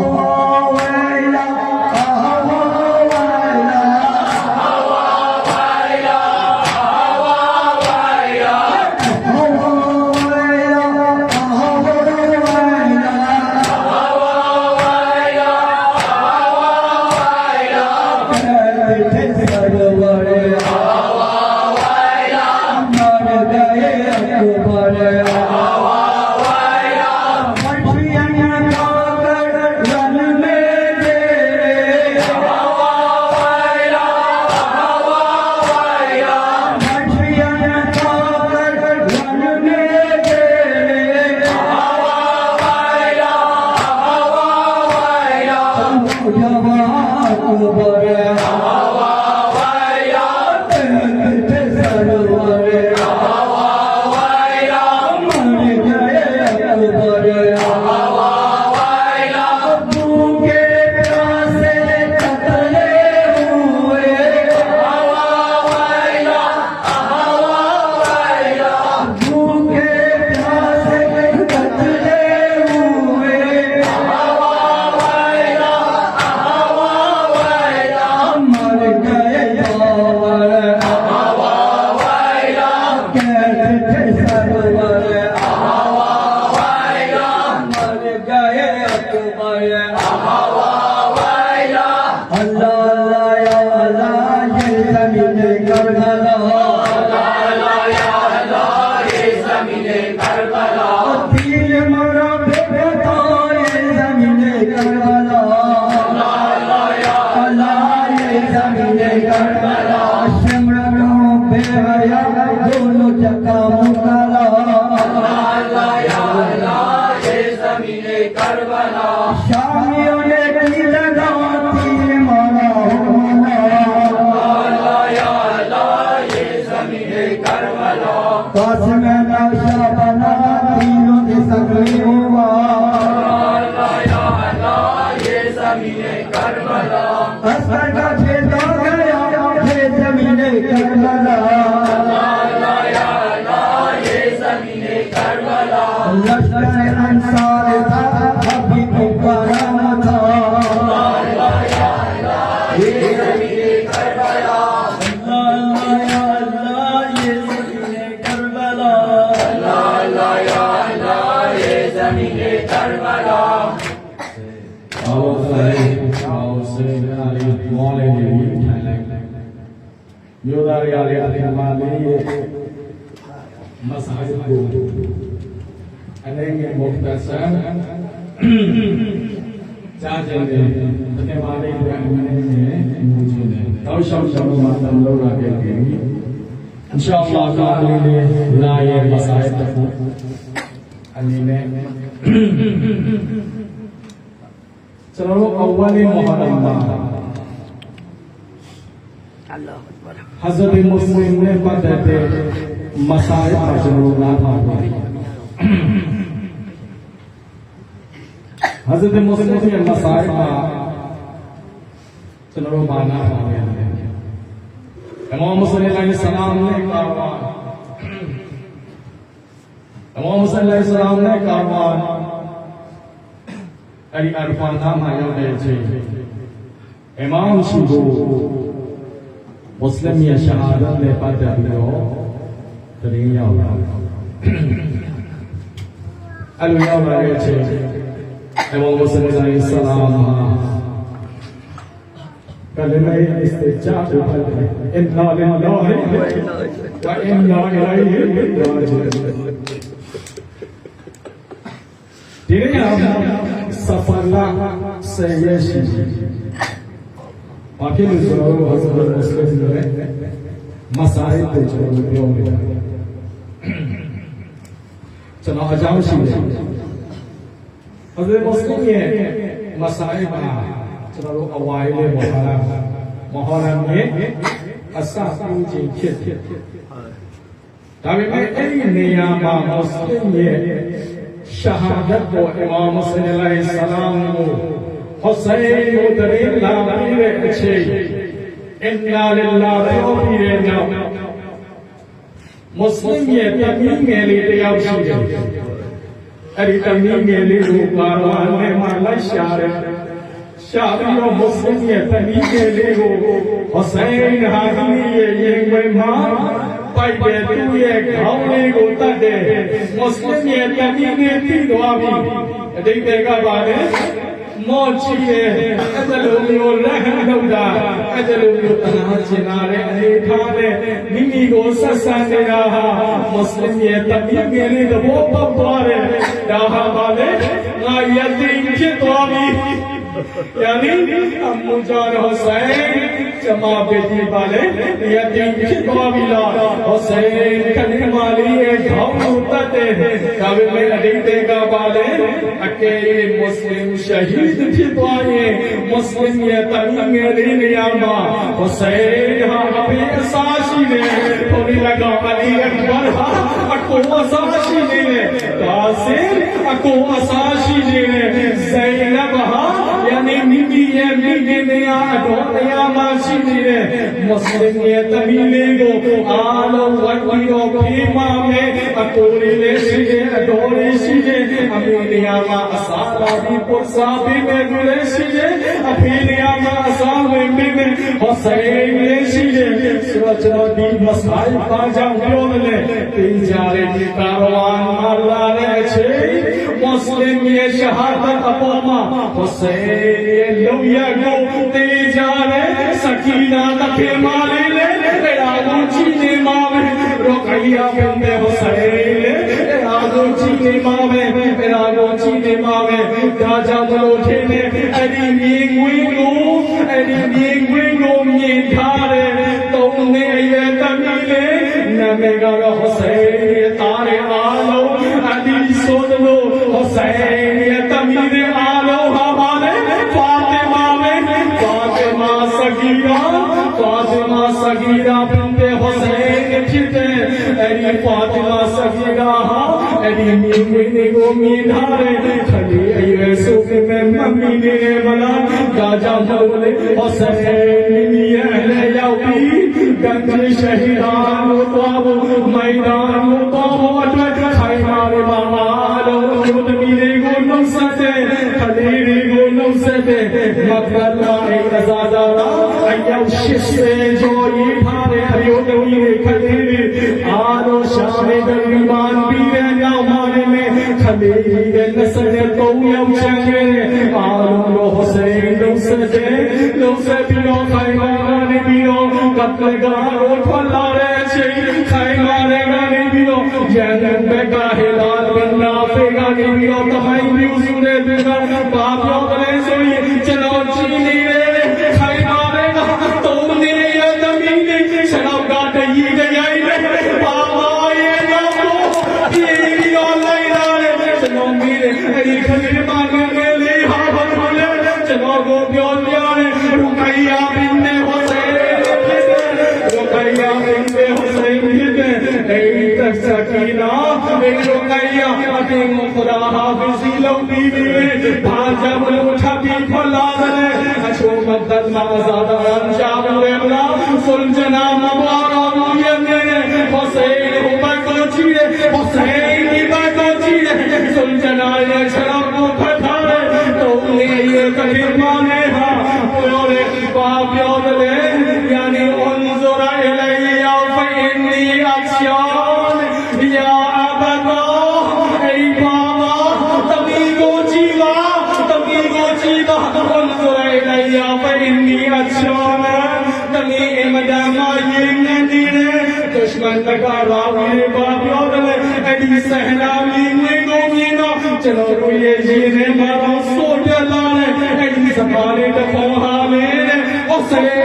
S2: वैला अहो वैला
S1: हवा वाया हवा वाया
S2: अहो वैला अहो वैला
S1: हवा वाया हवा वाया
S2: सरवर
S1: हवा वाया
S2: मर गए अकबर
S1: हवा वाया
S2: मछलियां खाकर वन में तेरे
S1: हवा वाया हवा वाया
S2: मछलियां खाकर वन में तेरे
S1: हवा वाया हवा वाया
S2: जवान अकबर
S1: हवा वाया
S2: सरवर
S1: हवा वाया
S2: मर गए अकबर
S1: हवा वाया
S2: भूखे प्यासे कतले हुए
S1: हवा वाया हवा वाया
S2: भूखे प्यासे कतले हुए
S1: हवा वाया हवा वाया
S2: मर गए बाबर
S1: हवा वाया
S2: कहते सरवर
S1: हवा वाया
S2: मर गए अकबर
S1: हवा वाया
S2: अल्लाह अल्लाह या अल्लाह ये जमीन करबला
S1: या अल्लाह ये ज़मीने करबला
S2: तीर मरा बेटा ये जमीन करबला
S1: या
S2: अल्लाह ये जमीन करबला सिमरनों पे हया दोनों चक्का मुकाला
S1: या अल्लाह ये ज़मीने करबला
S2: शामियों ने की लगा तीर मारा हो मारा
S1: या अल्लाह ये ज़मीने करबला
S2: कासिम नक्शा बना तीनों की सकली हुआ
S1: या अल्लाह ये ज़मीने करबला
S2: अस्कर का छेदा गया ये जमीने करबला
S1: या अल्लाह ये ज़मीने करबला
S2: लश्कर अंसार था अभी पुकारा न था
S1: ये ज़मीने करबला
S2: अल्लाह या अल्लाह ये जमीने करबला
S1: या अल्लाह ये ज़मीने करबला
S4: मसाइल को अनेक मुख्तसर चाचने तने वाले ब्राह्मण मुझे ने तौशम शर्मा लोग आगे के इंशाअल्लाह ताला लाए मसाइल तक अली ने चलो अव्वल मुहर्रम हज़रत मुस्लिम ने पढ़ते मसाइल मशरूना था हज़रत मुस्लिम के मसाइल का चलो माना था इमाम मुस्लिम अलैहि सलाम ने कहा Imam Hussein alayhi salam နဲ့ကာမန်အဲ့ဒီအရဖန်သားမှာရောက်တဲ့အချိန်အီမာမ်ရှိကိုမွတ်စလင်ရဲ့ရှာဟာဒတ်နဲ့ပတ်သက်ပြီးတော့တရင်ရောက်လာအဲ့လိုရောက်လာတဲ့အချိန်အီမာမ်ဟွစိန်အလိုင်ဆလာမ်ဟာကလမာအစ္စတိဂျာဘ်ဖတ်တယ်အင်နာလ illah ဝအင်နာအလိုင်ဟီရာဂျီဒီနေ့ဆဖာလာဆေယရှိဘာဖြစ်လို့ဆိုတော့ဟောဆိုတော့ဆွေးနွေးတယ်မဆိုင်တဲ့ကျွန်တော်ပြောနေတာကျွန်တော်အကြောင်းရှိတယ်ဟောဆိုမွတ်စလင်ရဲ့မဆိုင်ပါကျွန်တော်တို့အဝိုင်းလေးမဟာရမ်ရဲ့အစပြုခြင်းဖြစ်ဒါပေမဲ့အဲ့ဒီနေရာမှာမွတ်စလင်ရဲ့ရှာဟာဒတ်ကိုအီမာမ်ဟွစိန်အလိုင်ဆလာမ်ကိုHusseinကိုတရင်လာပြီးတဲ့အချိန်အင်နာလ illah ပြောပြီးတဲ့နောက်မွတ်စလင်ရဲ့တမီးငယ်လေးတယောက်ရှိတယ်အဲ့ဒီတမီးငယ်လေးကိုကာရဝါနဲ့မှလိုက်ရှာတယ်ရှာပြီးတော့မွတ်စလင်ရဲ့တမီးငယ်လေးကိုHusseinဟာဒီရဲ့ရင်ခွင်မှာပိုက်တဲ့သူ့ရဲ့ခေါင်းလေးကိုတတ်တယ်မွတ်စလင်ရဲ့တမီးငယ်ပြီးသွားပြီအတိတ်ကပါလေမောချီရဲ့အဲ့ဒါလိုမျိုးလက်ခံလုပ်တာအဲ့ဒါလိုမျိုးတနာကျင်လာတဲ့အနေထားနဲ့မိမိကိုဆက်ဆံနေတာဟာမွတ်စလင်ရဲ့တမီးငယ်လေးသဘောပေါက်သွားတယ်ဒါဟာပါလေငါယတိဖြစ်သွားပြီयानी अम्मू जान हुसैन जमा बेटी वाले यतीम कितवा बिला हुसैन कलमाली है गाँव उतरते कभी में अड़ीते का वाले अकेले मुस्लिम शहीद कितवाए मुस्लिम ये तमीम मेरी नियामा हुसैन हाँ अभी साशी ने थोड़ी लगा अली अकबर हाँ अको साशी ने कासिम अको साशी ने ज़ैनब हाँ यानी मिमी ये मिमी ने अडोरिया माशी ने मुस्लिम ये तमीले को आलो वकीलो भीमा में अकोरी ले सीधे अडोरी सीधे अमीनिया मा असाला भी पुरसा भी में गुले सीधे अमीनिया मा असाले में हुसैन ले सीधे सुरचना दी मसाई पाजा उन्होंने तीन जारे की कारवान मारला रे छे मुस्लिम ये शहादत अपोमा हुसैन ये लोया को तेरे जारे सकीना तके माले ले रागो चीने मावे रोकैया बंदे हुसैन रागो चीने मावे रागो चीने मावे राजा मलोठे ने अरी मींगो मीं धारे तुमने ये तमीले नमेगा हुसैन तारे आलो अली सोच लो हुसैन ये तमीले आलो हमारे फातिमा सगीरा बिन्ते हुसैन चिते अरी फातिमा सगीरा अरी मीने को मीनारे खली ये सुख में मम्मी ने बना गाजा मौले हुसैन ये अहले यावी गंज शहीदान ताबो मैदान ताबो अटक खाई मारे मामालो खुद मीने को नौसते खलीरी को नौसते मकरला एक अजादारा अय्या शिष्य जो ये भारे हरियो नवी खलीरी आलो शाने गरीबान पीरे नामाने में खलीरी नसने तो यम शंगे आलो हुसैन नौसे पियो खाई मारे पियो कत्ल गारो ठल्ला रे छे खाई मारे गाने पियो जन्म में गाहिलाल बन्ना पे गाने पियो तमाई म्यूजिक देगा बापियों बने सोई चलो चीनी रे खाई मारे गा तुमने ये तमीने शराब गाटे ये गई रे बाबा ये गाओ ये पियो लाइना रे चलो मेरे ये खलील मांगे के ले हाँ बोले चलो गो प्यो प्यारे रुकैया बिन्ने हुसैन सकीना रुकैया अभी खुदा हाफिजी लौटी भी भाजा उठा भी फला दे अच्छो मदद माज़ादा अंजाम लेवला सुलझना मवारा मुझे हुसैन ऊपर को चीरे हुसैन की बात John Ya Abadallah Ay Baba Tami ko jiwa Unzur ilayya fa inni achana Tami madama yinadine Dushman laka rawi babyodale Adi sahnami mwego mino Chalo kuye jine maro sotyalane Adi sabale tafohale Osre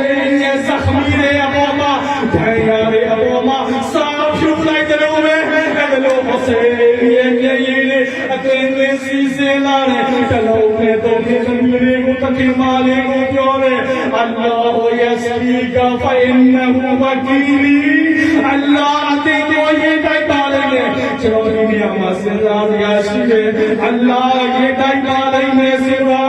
S4: sakhmire aboma Dhayare aboma Saapyu like the Rome Adalo Osre yene Atene sise lane Chalo me toke kamire ko take male ko pyore Allah yasfika fa innahu wakili Allah ate ko ye dai balenge chalo duniya ma sirra yashide Allah ye dai balenge sirra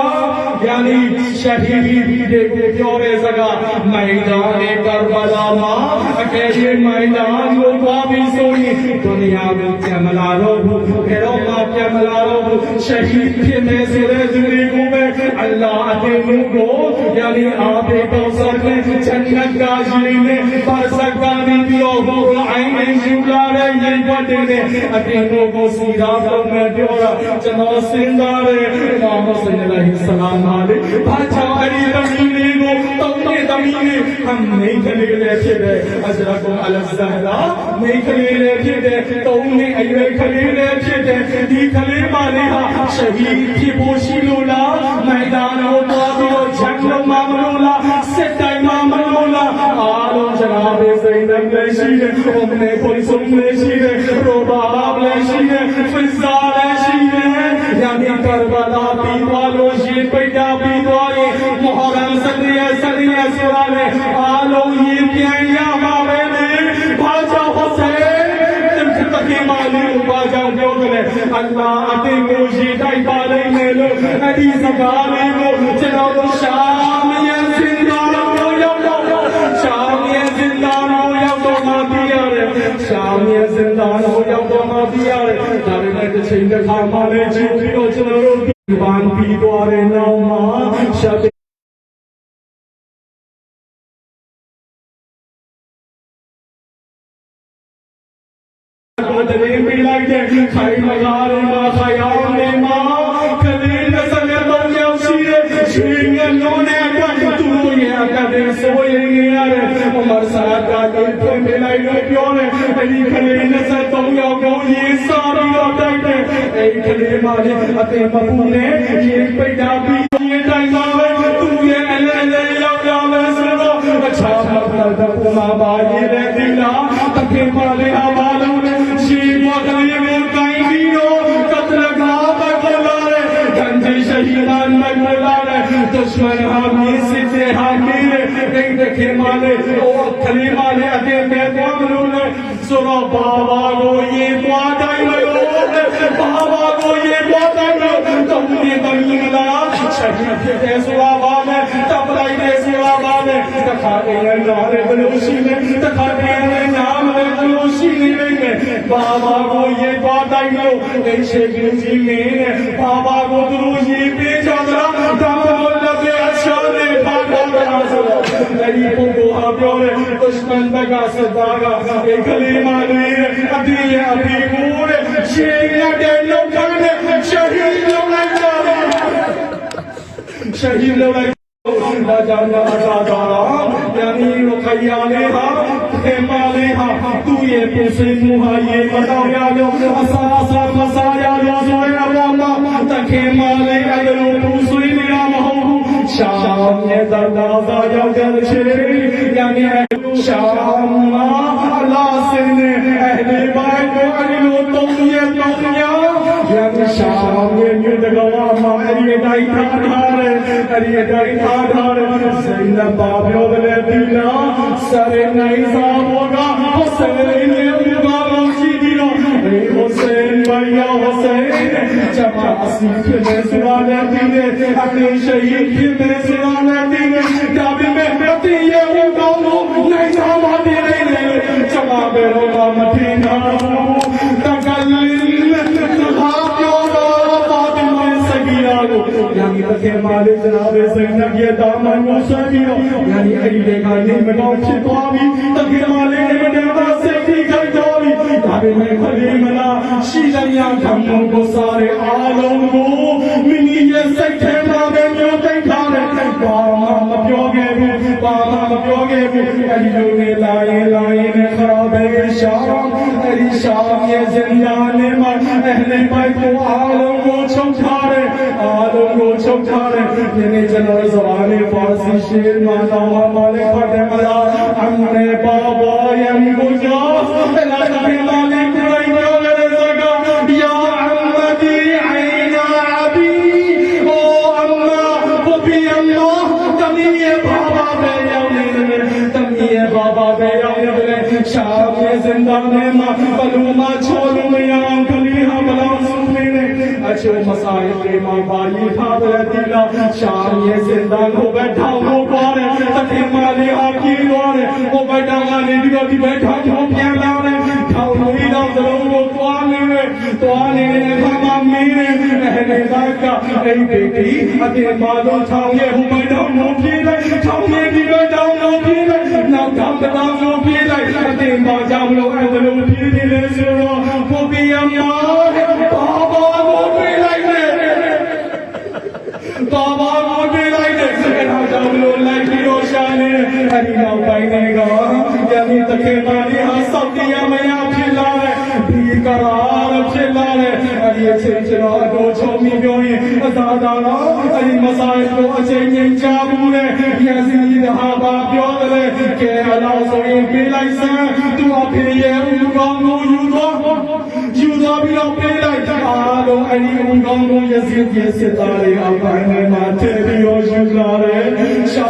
S4: yani shahid de ko pyore saga maidan Karbala ma akhe maidan ko bhi soni duniya mein kamala ro phero ma kamala ro shahid ke mein sire zindagi mein Allah ate ko yani aabe kausar mein jannat ka jine barsakani diyo ho aine jumlare ye badne ate ko sira ko mein pyora chano sindare Muhammad sallallahu alaihi wasallam ale bacha ari damine ko tumne damine hum nahi khalile phide azrakum ala zahra nahi khalile phide tumne ayre khalile phide di khale male ha shahid ki boshilula maidan ho to jang mamlula sitai mamlula alo janabe zainab le shide umne kulsum le shide robab le shide fizza le shide yani karbala pi walo ye paida pi wale muharram sadiya surale alo ye pyaya mare ne bhaja Hussain take mali bhaja pyogale Allah ate ko ye dai balai ne lo adi sagale ko chalo sham ye zindana ko yaw sham ye zindana ko yaw to ma diyare sham ye zindana ko yaw to ma diyare dare ne chain da kha male ji piro chalo ban pi dware naw ma shab Kadre milage khai magare ma khayale ma kadre nasale banya shire shinga none ka tu ye kadre soye yare Umar Saad ka ko milai lo pyore ai khale nasa tong yaw ko ye sari lo dai de ai khale ma ne ate mapu ne ye paida pi ye dai ma ve tu ye ale yaw yaw le sro acha matlab da kuma ba ye le dila take male hawalo ne दुश्मन हामी से हाकिर एक देखे माले ओ खली माले अते में मामलूने सुनो बाबा को ये बादाई लो बाबा को ये बादाई लो तुमने बमीला शहीद के सुलावा में तबलाई के सुलावा में तखाते हैं नारे बलूशी में तखाते हैं नाम बलूशी में बाबा को ये बादाई लो ऐसे गुरुजी में बाबा को गुरुजी पे चंद्रा गरीबों को आपने दुश्मन दगा सदागा एक कलीमा नहीं अभी पूरे शेरिया के लोग शहीद लोग जाना आजादारा यानी रुखैया ने हा हेमाले हा तू ये पैसे मुहा ये बताओ यारो असा मसाया लो सोया रामा तके माले अगलो तू सुई लिया महू शाम ये दरवाजा जल छे यानी शाम अल्लाह से ने अहले बाय को अगलो तुम ये दुनिया यानी शाम ये युद्धगवा मारी दाई ठाठारे अरे दाई ठाठारे सैना बाबो ले दिला सरे नहीं साब होगा हुसैन ने बाबा जी दिलो हुसैन भैया हुसैन जमा असीफ में सुनाने दिले अपने शहीद में सुनाने दिले दाबी में प्रति ये होगा नहीं साब दे रहे जमा बेरो का मदीना यानी तके माले जनाबे ज़ैनब ये दामन मुसलियो यानी अली लेगा नहीं मगाओ छिपावी तके माले ने देवा से की कर जावी ဒါပေမဲ့ခလေးမလားရှိတဲ့ညာခံမှုကိုစားတဲ့အားလုံးကိုမိမိရဲ့စိတ်ထဲမှာပဲမျိုးသိထားတဲ့ဘာမှမပြောခဲ့ဘူးဘာမှမပြောခဲ့ဘူးအဲဒီလိုနဲ့လာရင်နဲ့ခရောဘေရှာအဲဒီရှာရဲ့စင်ညာနဲ့မှာအဲဒီပိုက်ကိုအားလုံးကိုချုပ်ထားတဲ့အားလုံးကိုချုပ်ထားတဲ့ဒီနေ့ကျွန်တော်ဇာနေပါစီရှေမာတော်မှာလည်းဖတ်တယ်မလားအမေဘာဘာယံကိုကြောလာတဲ့မာလေးကိုရောလည်းစကားယာအမဒီအိနာအဘီအိုအမဘဘီအမတမီးဘာဘာပဲရောက်နေတယ်တမီးဘာဘာပဲရောက်နေတယ်ရှာရဲ့စင်တော်နဲ့မှာဘလူမချိုးလို့မရအောင်ကလေးဟာမလောက်ဆုံးနေတယ်အချို့မဆိုင်တွေမှာပါရီထားတဲ့ဒီလားရှာရဲ့စင်တော်ကိုပဲထောက်ဖို့ပါတယ်တတိမလေးအပြေးသွားတယ်ဟိုဘက်တောင်ကနေဒီတော့ဒီဘက်ထောက်ပြန်လာတယ်ထောက်လို့တော့သလုံးကိုသွားနေတဲ့အခါမှာမင်းနဲ့အဲဒီဘက်ကအိမ်တီအပြင်မှာတော့ထောင်ရဲ့ဟိုဘက်တောင်ကိုပြေးလိုက်ထောင်ရဲ့ဒီဘက်တောင်ကိုပြေးလိုက်နောက်တောင်တောင်ကိုပြေးလိုက်အပြင်မှာကြောက်လို့အဲဒီလိုပြေးနေလေဆိုတော့ကိုပြေးရမှာဘာကိုပြေးလိုက်တယ်ဘာကိုပြေးလိုက်တယ်အဲဒါကြောင့်လို့လိုက်ပြီးတော့ရှာနေအဲဒီနောက်ပိုင်းတွေကယနေ့တခေမာလေးဟာစောက်တရားမရဖြစ်လာတဲ့ဒီကရာဖြစ်လာတဲ့အဲဒီအချိန်ကျွန်တော်အတော်ချုံပြီးပြောရင်အသာသာတော့အဲဒီမဆိုင်ကိုအချိန်ချင်းချမှုတဲ့ယစီကြီးဟာပါပြောတယ်ကဲအလားဆိုရင်ပြေးလိုက်စမ်းသူအဖေရဲ့ဦးကောင်းကိုယူသွားပြီးတော့ပြေးလိုက်အားလုံးအဲဒီဦးကောင်းကိုယစီကြီးစစ်သားတွေအပိုင်းနဲ့မှထည့်ပြီးတော့ယူလာတယ်ရှာ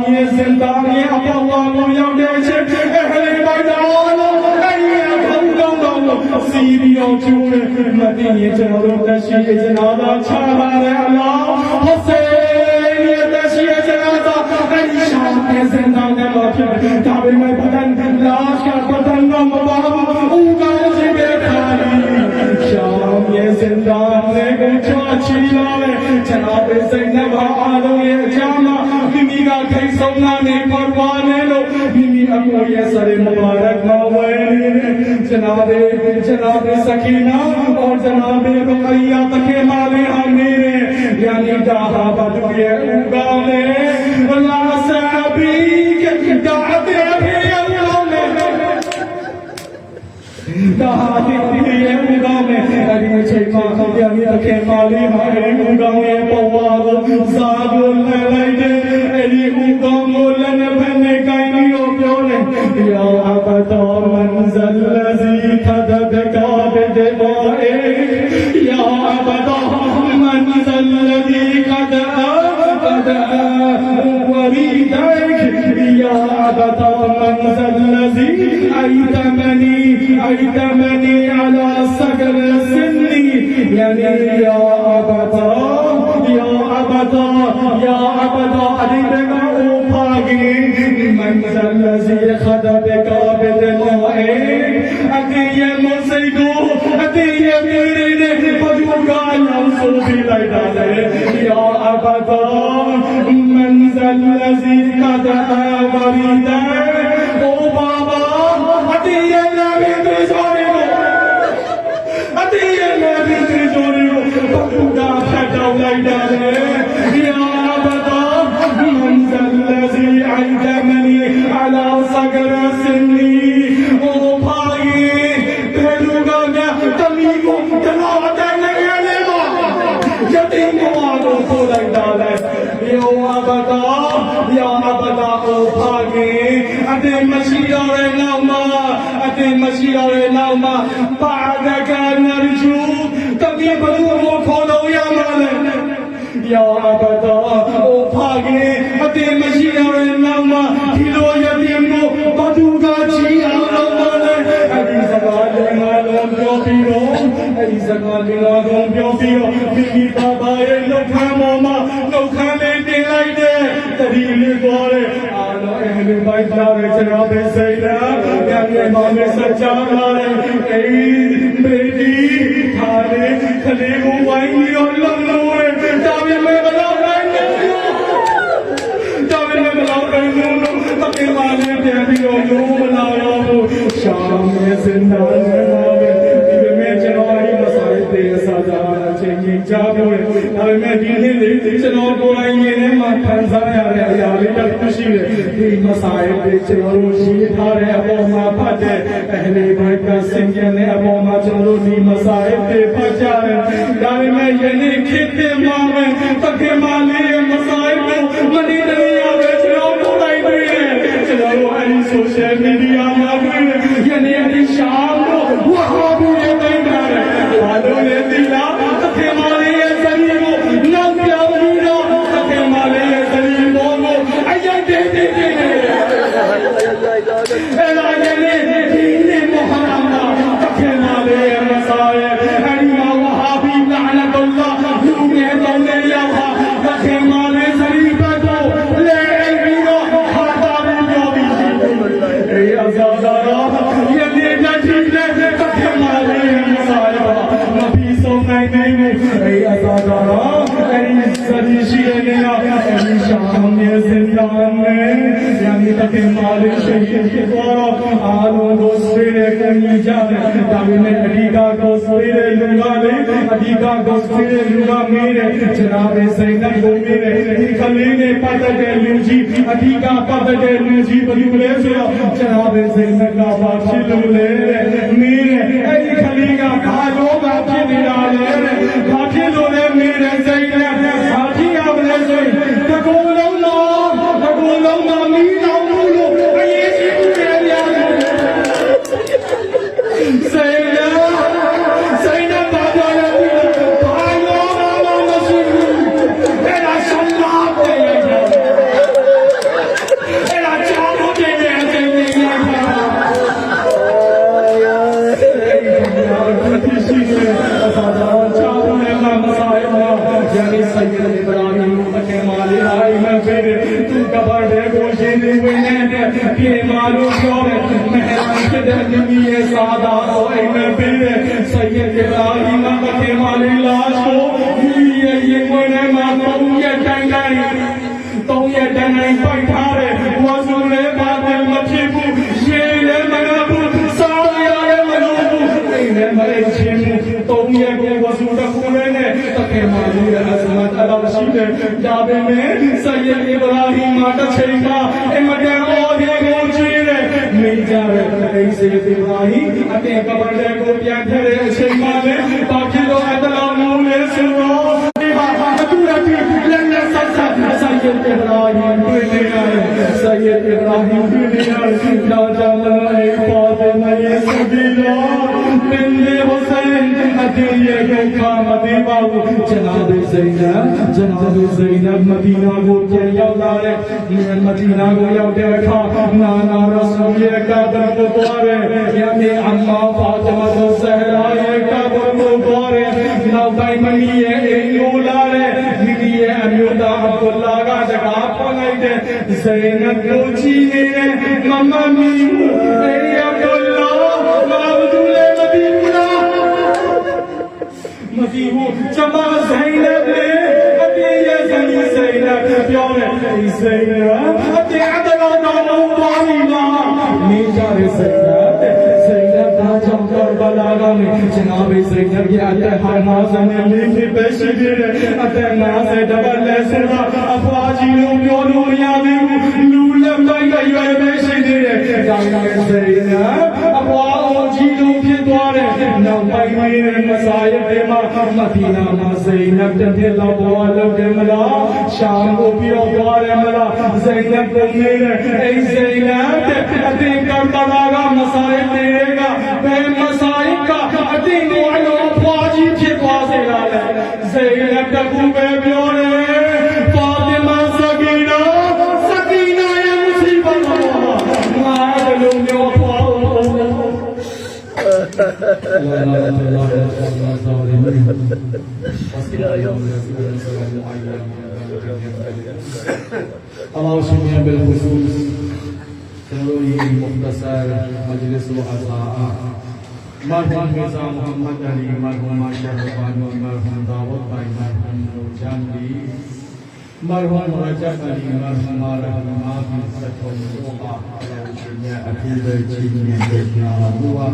S4: မြေစင်သားရဲ့အပေါ်ဝါကိုရောက်တဲ့အချိန်အဲဒီပိုက်တော်လုံးအဲဒီအကောင်းတော့စီပြီးတော့ကျိုးတယ်မသိရင်ကျွန်တော်တို့တက်ရှိရဲ့ကျွန်တော်တို့ချပါရအလားဟုတ်စေရဲ့တက်ရှိရဲ့ကျွန်တော်တို့အဲဒီရှာမြေစင်သားနဲ့မှဖြစ်ဒါပေမဲ့ပဒံလာရှာပဒံကမပါဘူးဦးကောင်းစီပဲခါရီရှာမြေစင်သားနဲ့ကိုချချီလာတယ်ကျွန်တော်ပဲစိတ်နဲ့ပါအားလုံးရဲ့အချမ်းမှာမိမိကခိတ်ဆုံးလာနေပေါ်ပါနေလို့မိမိအကိုရဲ့စရိမဘာရတ်မဝဲจनाब सकीना और जनाब रुकैया तके माले हमें यानी दाहा बदुए उगाने वला साबी के दाते भी अल्लाह ने दाहा भी उगाने अरे छैमा यानी तके माले हमें उगाने पवाद सागुल लाइदे अरे उगामो लन बने काइनियो प्योने या अबदा मंजल लजी खदब काबद बाए या अबदा मंजल लजी खदब वरीदक या अबदा मंजल लजी अयतमनी अला सगर सिन्नी यानी या अबदा अदीबगा उफागी मंजल लजी खदब काबद बाए अतिये मुसीबो अतिये मेरे ने पजुगा लफ्ज़ भी लगा दे या अबदा मंजल लजी खदब वरीदा ओ बाबा अतिये नबी तिजोरी को अतिये नबी तिजोरी को पजुगा फटा लगा दे या अबदा मंजल लजी अयतमनी अला सगर सिन्नी ओ भाई भेलूगा ना तमी को तलावत नहीं लेवा यतीम को लगा दे या अबदा ओ भाई अते मशीरा रे नामा بعدك नरजू तमी बलू को खोलो या माले या अबदा ओ भागे अते मशीरा रे नामा किलो यतीम को बदूगा जी आमाले अदी सगाल मालो प्योपिरो अदी सगाल मालो प्योपिरो बिगी बाबा ये लोखा मोमा लोखा ले दे लाई दे तरीले गोरे आलो अहले बैत लारे जनाब सैयदा यानी इमाम सच्चा लारे ए बेटी थारे खले को वाई और लंगोरे तावे में बला माने प्यारी रो बनाया शाम में जिंदा ကြားပြောတယ်ဒါပေမဲ့ဒီနေ့လေကျွန်တော်ကိုယ်တိုင်မြင်နေမှခံစားရတဲ့အရာလေးတစ်ခုရှိတယ်ဒီမဆိုင်တဲ့ကျွန်တော်တို့ရှိထားတဲ့အပေါ်မှာဖတ်တဲ့အဟလေးဘိုက်ကစင်ကြယ်တဲ့အပေါ်မှာကျွန်တော်တို့ဒီမဆိုင်တဲ့ဖတ်ကြတယ်ဒါပေမဲ့ယနေ့ခေတ်ထဲမှာပဲတခင်မလေးရဲ့မဆိုင်တဲ့မနီတရရပဲကျွန်တော်ကိုယ်တိုင်တွေ့တယ်ကျွန်တော်တို့အဲဒီ social media မှာတွေ့တယ်ယနေ့ဒီရှာတော့ဝါဟာဘူးရဲ့တိုင်းတာဘာလို့လဲဒီလားတခင်မလေးရဲ့ဇနီးကိုနောက်ပြောင်းပြီးတော့တခင်မလေးရဲ့ဇနီးဘောကိုအရင်တည်းအဲ့ဒါနဲ့ဒီနေ့မဟာရမတခင်မလေးရဲ့မစားရဲ့အဲဒီမှာဝဟာဘီလာနတ်Allahလူငယ်တောင်းတဲ့ရောက်ဟာတခင်မလေးဇနီးဘက်ကိုလဲပြီးတော့ဟာတာပြီးပြောပြီးအေးအဇာဒါရယနေ့ညချီတဲ့တခင်မလေးရဲ့မစားရဲ့မပြီးဆုံးနိုင်သေးဘူးအေးအဇာဒါအဲဒီဇနီးရှိတဲ့နေရာအဲဒီရှောင်းနေစင်တော်နဲ့ယနေ့တခင်မလေးရှိဖြစ်သွားတော့အားလုံးကိုဆွေးတဲ့ကိုကြီးကြတယ်ဒါပေမဲ့အဓိကကိုဆွေးတဲ့လူကလေအဓိကကိုဆွေးတဲ့လူကမေးတယ်ကျွန်တော်ပဲစိတ်နဲ့ကိုမေးတယ်ဒီကလေးနဲ့ပတ်သက်တဲ့လူကြီးအဓိကပတ်သက်တဲ့လူကြီးဘယ်လိုလဲဆိုတော့ကျွန်တော်ပဲစိတ်နဲ့ကပါဖြစ်လို့လေမေးတယ်အဲ့ဒီကလေးကဘာလို့မှဖြစ်နေတာလဲဘာဖြစ်လို့လဲမေးတယ်စိတ်နဲ့ဘာဖြစ်ရမလဲဆိုရင်တကူလုံးမမီးတော်မူလို့အရေးကြီးတယ်ဗျာစိတ်နဲ့ဘာပြောလဲဘာလို့မှမရှိဘူးအဲ့ဒါဆန္ဒပဲအဲ့ဒါကြောင့်ဘယ်နဲ့စိတ်နဲ့ရပါဒီရှိတဲ့အသာတော်ကြောင့်လည်းမဆိုင်ဘူးယနေ့စိတ်နဲ့ဗလာမီအထေမာလေးအိမ်မှာပဲသူကဘာတဲ့ကိုရှင်းနေဝင်နေတဲ့ပြေမာလို့ပြောတယ်မဟန်ဖြစ်တဲ့မိမိရဲ့စာသားကိုအိမ်မှာပဲစိတ်ရဲ့ဗလာမီမှာအထေမာလေးလာဆိုမိမိရဲ့ရင်ဝင်ထဲမှာ3ရက်တိုင်းပိုက်ထားတယ်ဝါစုလည်းပါတယ်မဖြစ်ဘူးရေလည်းမရဘူးစားရလည်းမလို့ဘူးအိမ်လည်းမရချင်း3ရက်ကိုဝါစုတစ်ခုလည်းနဲ့တခင်မလေးရဲ့အစမတ်အလောက်ရှိတယ်ဒါပေမဲ့စိတ်ရဲ့ဗလာမီမှာတစ်ချိန်မှာအမတန်အော်ဒီကိုကြည့်တယ်မိကြတဲ့အိမ်စေဒီမာဟီအတင်ကပန်တဲ့ကိုပြန်ထည့်တဲ့အချိန်မှာလည်းဘာဖြစ်လို့အတလောမိုးလဲဆိုတော့ဒီမှာအတူတူလက်နဲ့ဆက်ဆိုင်ရဲ့ဗလာမီတွေ့နေရတယ်ဆိုင်ရဲ့ဗလာမီတွေ့နေရတယ်တော့ကြောင့်လည်းပေါ်တဲ့မရဲ့စဒီလောပင်လေးဟိုဆိုင်အတင်ရဲ့ကိုခါမသေးပါဘူးကျွန်တော်တို့စိတ်နဲ့မဒီနာကိုပြန်ရောက်လာတဲ့မဒီနာကိုရောက်တဲ့အခါနာရဆူရဲ့ကာဒမ်ကိုပေါ်ရဲယမေအမ္မာဖာတမတ်ဆဟရာရဲ့ကာဒမ်ကိုပေါ်ရဲနောက်ပိုင်းမီရဲ့အိမ်ကိုလာတဲ့မိမိရဲ့အမျိုးသားအဘဒူလာကတကားဖွင့်လိုက်တဲ့ဇိနပ်ကိုကြည့်နေတဲ့မမမီအေးအဘဒူလာဘာဘူးလဲမပြီးဘူးလားမပြီးဘူးကျွန်မဇိနပ်လေအပြေရဲ့ဇနီးဇိနပ်ပြောတယ်ဒီဇိနပ်အပြေအတလောတော်လုံးပါပြီလားမိကြတဲ့ဇိနပ်ဒါကြောင့်တော့ဘလာကနေကျွန်တော်ပဲစိတ်နဲ့ပြအသက်ဟာ50နဲ့လေးဖြစ်ပဲရှိသေးတယ်အသက်50တပတ်လဲဆိုတာအဖွားကြီးလို့ပြောလို့မရသေးဘူးလူလက်တိုင်းကရွယ်ပဲရှိသေးတယ်ဒါကြောင့်စိတ်နဲ့အဖွားအောင်ကြီးလို့ဖြစ်သွားတယ်နောက်ပိုင်းမှာမစားရတဲ့မှာမဒီနာမှာစိတ်နဲ့တည်းလောက်ပေါ်လို့တယ်မလားရှောင်းကိုပြောသွားတယ်မလားစိတ်နဲ့ပုံနေတဲ့အိမ်စိတ်နဲ့အတင်ကတလာကမစားရတဲ့ကဘယ်မဆိုင်ကအတင်းကိုအလိုအဖွားကြီးဖြစ်သွားစေတာလေစိတ်နဲ့တခုပဲပြောတယ်ဖာတီမာစကီနာရဲ့မစီဘတ်ငါတို့လိုမျိုးဖွားအောင်လာလာAllah subhanahu bil khusus Terui mukhtasar majlis wa'aza'a Marhum Mirza Muhammad Ali Marhum Masyarakat Marhum Dawud Bai Marhum Nurjandi Marhum Raja Ali Marhum Marhum Mahum Satum Doa Alausinya Akidah Cininya Dekna Dua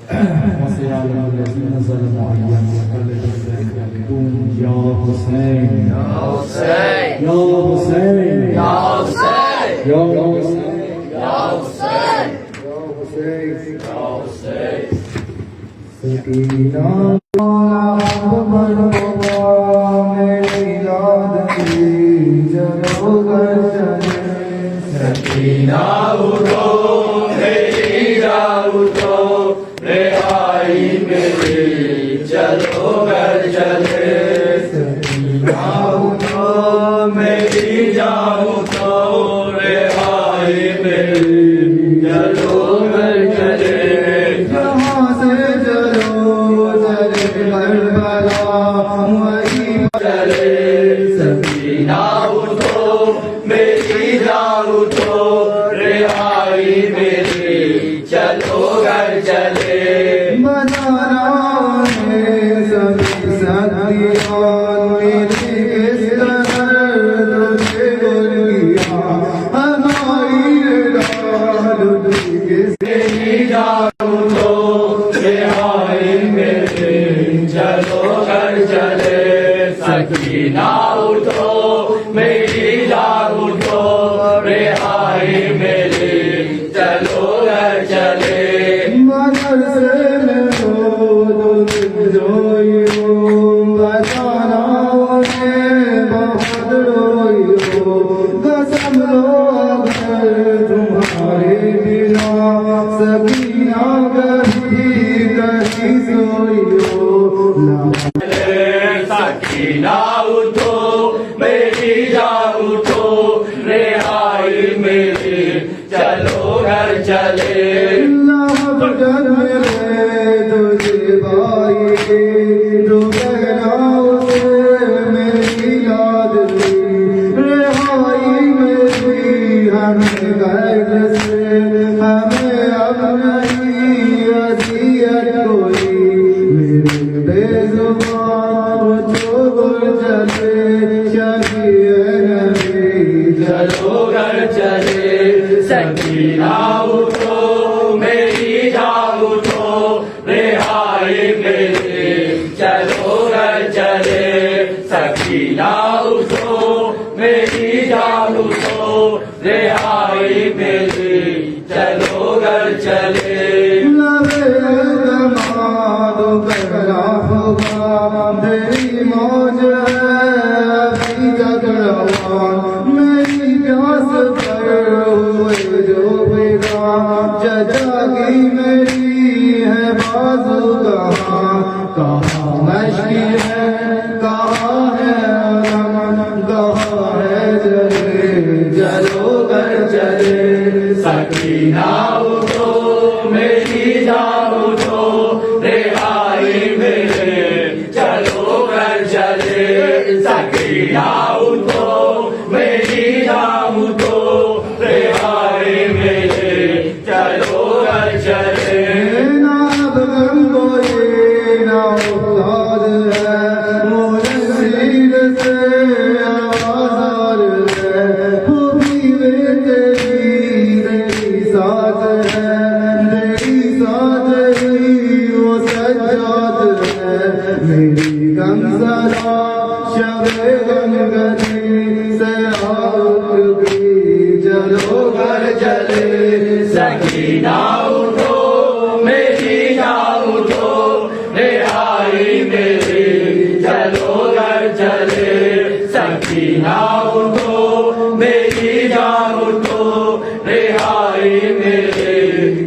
S4: Masih ala Lazina Zalamu Ayyam Wa Kalli या Hussain
S1: Ya Hussein,
S4: या Hussain
S1: Ya Hussein,
S4: या Hussain
S1: Ya Hussein,
S3: Ya Hussein,
S2: Sakina मेरी याद की चलो घर चले
S1: Sakina uto, मेरी जान उठो, रिहाई मेरी, चलो घर चले। Sakina uto, मेरी जान उठो, रिहाई मेरी, चलो घर चले।
S2: जहाँ से चलो चले करबला वही
S1: चले सकीना उठो, मेरी जान उठो, रिहाई मेरी, चलो घर चले।
S2: बनाना है सभी साथियों मेरी किस तरह तुझे बोल गया हमारी डाल किस
S1: मेरी जान उठो, रिहाई मेरी, चलो घर चले। सकीना उठो, मेरी जान उठो, रिहाई मेरी, चलो घर चले।
S2: मगर से मैं हो जोइयो बताना उन्हें बहुत रोइयो कसम लो अगर तुम्हारे बिना सकीना कभी कहीं सोइयो ना
S1: सकीना उठो, मेरी जान उठो, रिहाई मेरी, चलो घर चले।
S2: तुझे भाई जो कहना उसे मेरी याद थी रिहाई मेरी हमें कैद से हमें अब नहीं अजियत कोई मेरे बेजुबान जो गुल चले शबीए नबी
S1: चलो घर चले। सकीना उठो, मेरी जान उठो, रिहाई मेरी, चलो घर चले। सकीना उठो, मेरी जान उठो, रिहाई मेरी, चलो घर चले।
S2: लबे दमाद करना होगा तेरी मौज है अभी जगरवान मेरी प्यास पर हुए जो बेगाम जजा की मेरी है बाजू कहाँ मछली है कहाँ है अमन कहाँ है जले
S1: चलो घर चले। सकीना उठो, मेरी जान उठो, रिहाई मेरे, चलो घर चले। सकीना उठो, मेरी जान उठो, रिहाई मेरे, चलो घर चले।
S2: ना बगम कोई ना औलाद है मोहन शरीर से आज़ाद है खूबी वे तेरी साथ है तेरी साथ ही वो सज्जाद है मेरी गम सदा शबे गम गली से आउट भी चलो
S1: घर चले। सकीना उठो, मेरी जान उठो, रिहाई मेरी, चलो घर चले। सकीना उठो, मेरी जान उठो, रिहाई मेरी,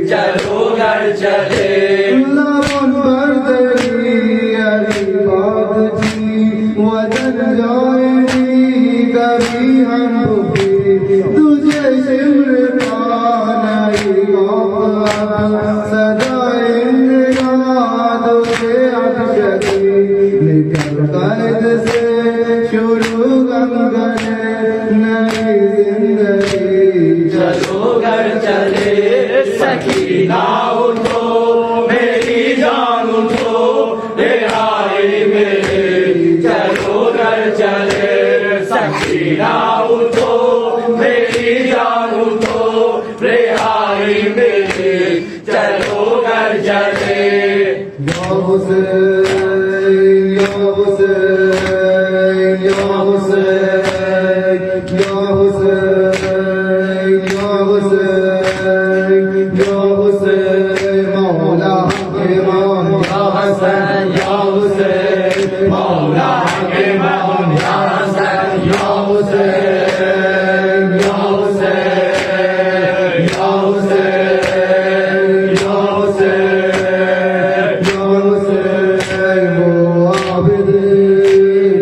S1: चलो घर चले।
S2: लबन पर तेरी अली बात थी वतन जाएगी कभी हम भी तुझे शिमर पानाई सदाएंगे तुझे अक्षती निकल कैद से शुरू गम गए नई जिंदगी
S1: चलो घर चले। सकीना उठो, मेरी जान उठो, रिहाई मेरी, चलो घर चले। सकीना उठो, मेरी जान उठो, रिहाई मेरी, चलो घर चले।
S2: या हुसैन
S3: के मान या हसन या हुसैन मौला के मान या हसन या हुसैन या हुसैन या हुसैन या हुसैन या हुसैन वो आबिद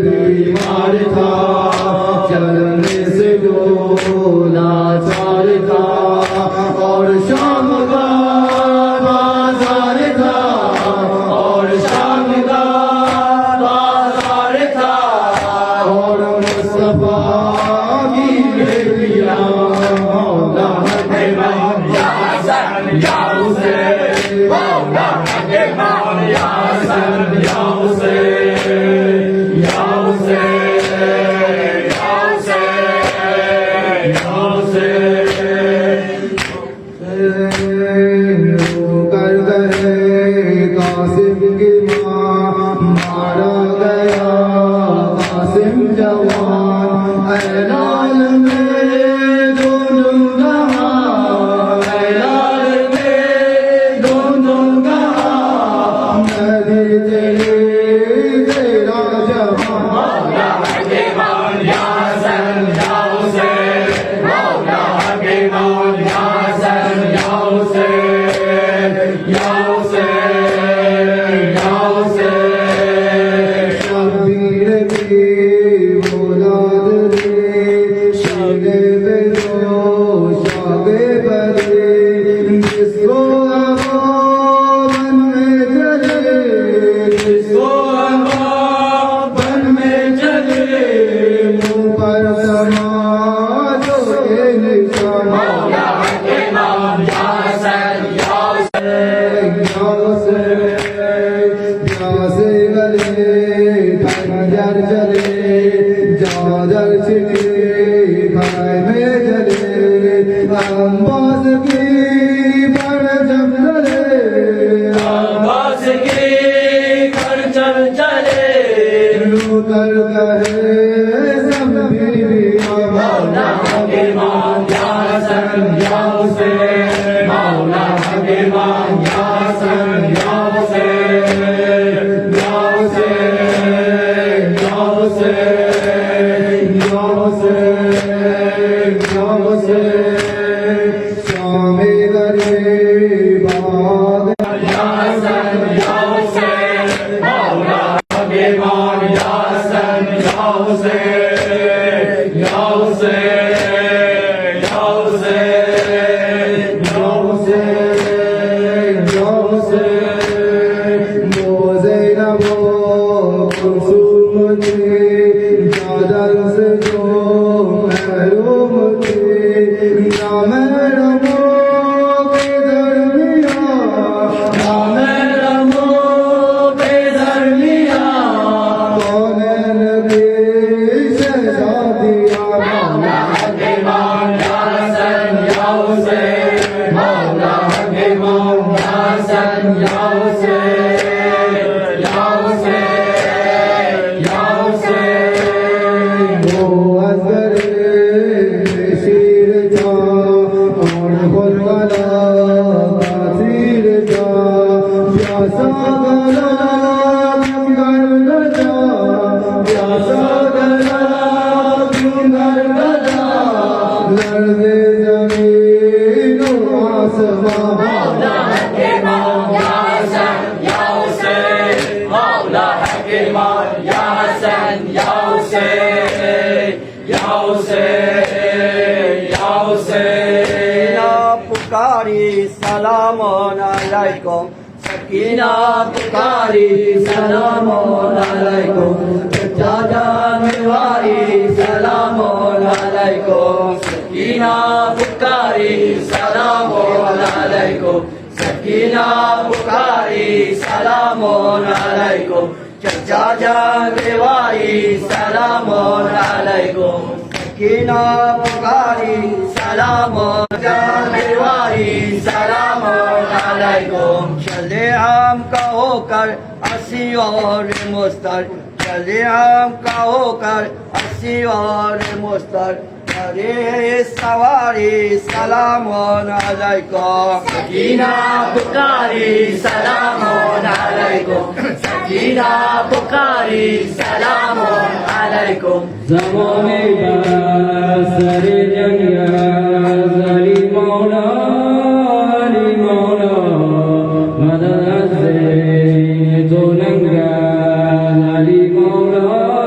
S3: बीमार था चलने से जो लाचार था और शाम का बाजार था और शाम का बाजार था और मुस्तफा की बेटियां मौला के मान या हसन या हुसैन मौला के मान या हसन या हुसैन या हुसैन या हुसैन या हुसैन कर गए कासिम की मां मारा गया कासिम जवान ऐलान में दूंगा ऐलान में दूंगा नदी चले तेरा जवान मौला के मान या हसन या हुसैन मौला के मान या हसन या हुसैन या हुसैन या हुसैन शबीर की औलाद रे शागे बेरो शागे बरे जिसको बन में चले जिसको बन में चले मुँह पर समाजों के निशान मौला के मान या हसन या प्यासे गले खंजर चले जादर छिके भाई में जले अम्बास की परचम चले अम्बास की परचम चले लूटर कहे सब बीवियां मौला के मान या हसन या हुसैन मौला के मान या हसन या हुसैन या हुसैन या हुसैन या हुसैन या हुसैन शामे गरीब या हसन या हुसैन मौला के मान या हसन या हुसैन या हुसैन या हुसैन या हुसैन या हुसैन वो ज़ैनब कुलसूम थी जादर से जो महरूम थी ना महरमो के दरमियां ना महरमो के दरमियां कौन नबी शहजादियां मौला के मान या हसन या हुसैन मौला के मान या हसन या हुसैन या हुसैन या हुसैन वो असगरे शीर था और खुलवाला कासिर था प्यासा गला कर गजा प्यासा गला कर गजा लड़े जमीन आसमां मौला के मान या हसन या हुसैन मौला के मान या हसन या हुसैन या हुसैन या हुसैन
S2: पुकारी सलाम अलैकुम
S3: सकीना पुकारी सलाम अलैकुम चाचा मेवारी सलाम अलैकुम सकीना पुकारी सलाम अलैकुम सकीना पुकारी सलाम अलैकुम चाचा मेवारी सलाम अलैकुम सकीना पुकारी सलाम मेवारी सलाम अलैकुम चले आम का होकर अस्सी और मुस्तर चले आम का होकर अस्सी और मुस्तर
S2: Sawari salamun alaikum.
S1: Sakina Bukhari salamun alaikum. Sakina Bukhari salamun alaikum.
S2: Zamane basare janga zali maula madase donanga ali maula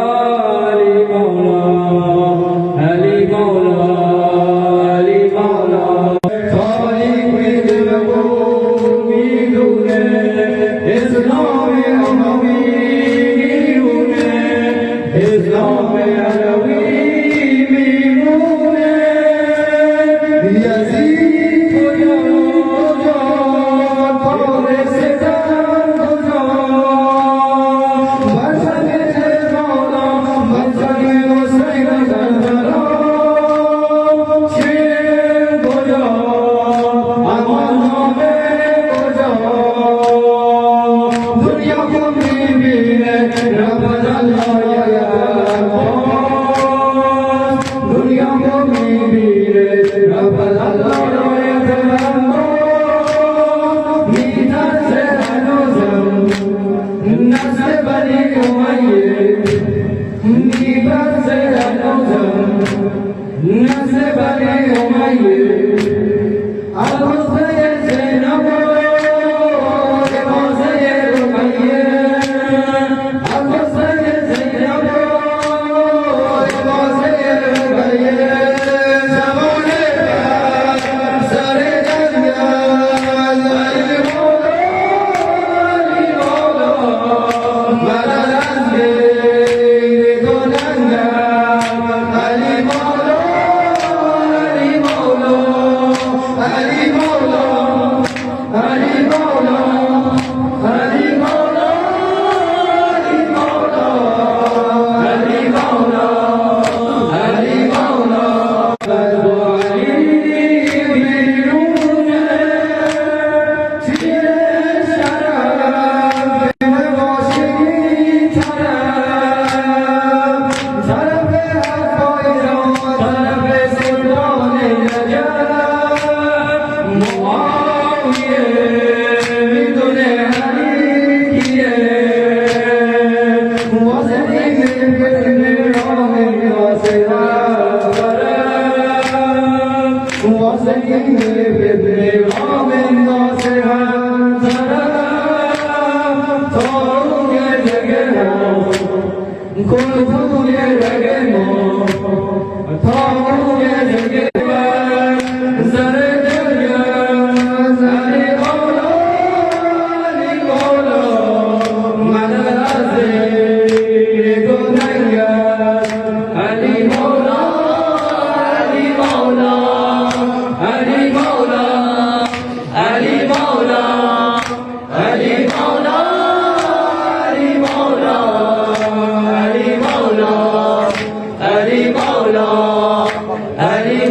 S3: Hare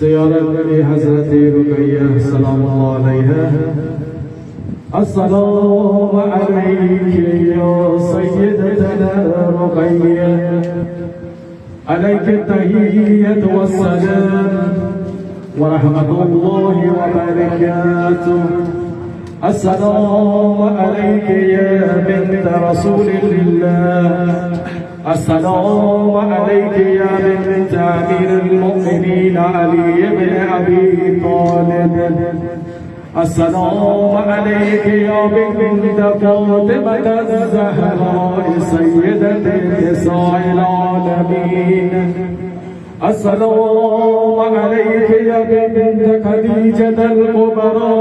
S4: زيارة حضرت رقية سلام الله عليها. السلام عليك يا سيدتنا رقية، عليك التحية والسلام ورحمة الله وبركاته. السلام عليك يا بنت رسول الله، السلام عليك يا بنت أمير المؤمنين علي بن أبي طالب، السلام عليك يا بنت فاطمة الزهراء سيدة نساء العالمين، السلام عليك يا بنت خديجة الكبرى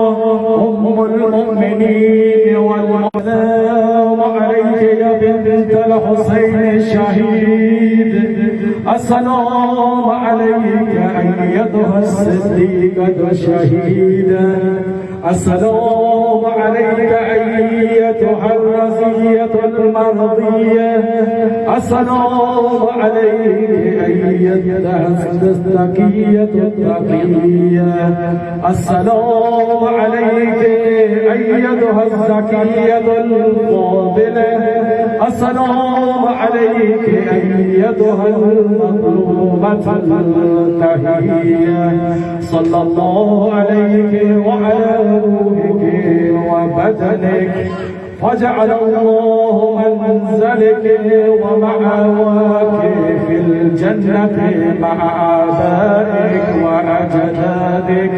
S4: أم المؤمنين والسلام عليك يا بنت الحسين الشهيد، السلام عليك أيتها الصديقة الشهيدة، السلام عليك أيتها الرزية المرضية، السلام عليك أيتها الزكية التقية، السلام عليك أيتها الزكية الفاضلة، السلام عليك أيتها المظلومة التهية. صلى الله عليك وعلى روحك وبدنك، فجعل الله منزلك ومأواك في الجنة مع آبائك وأجدادك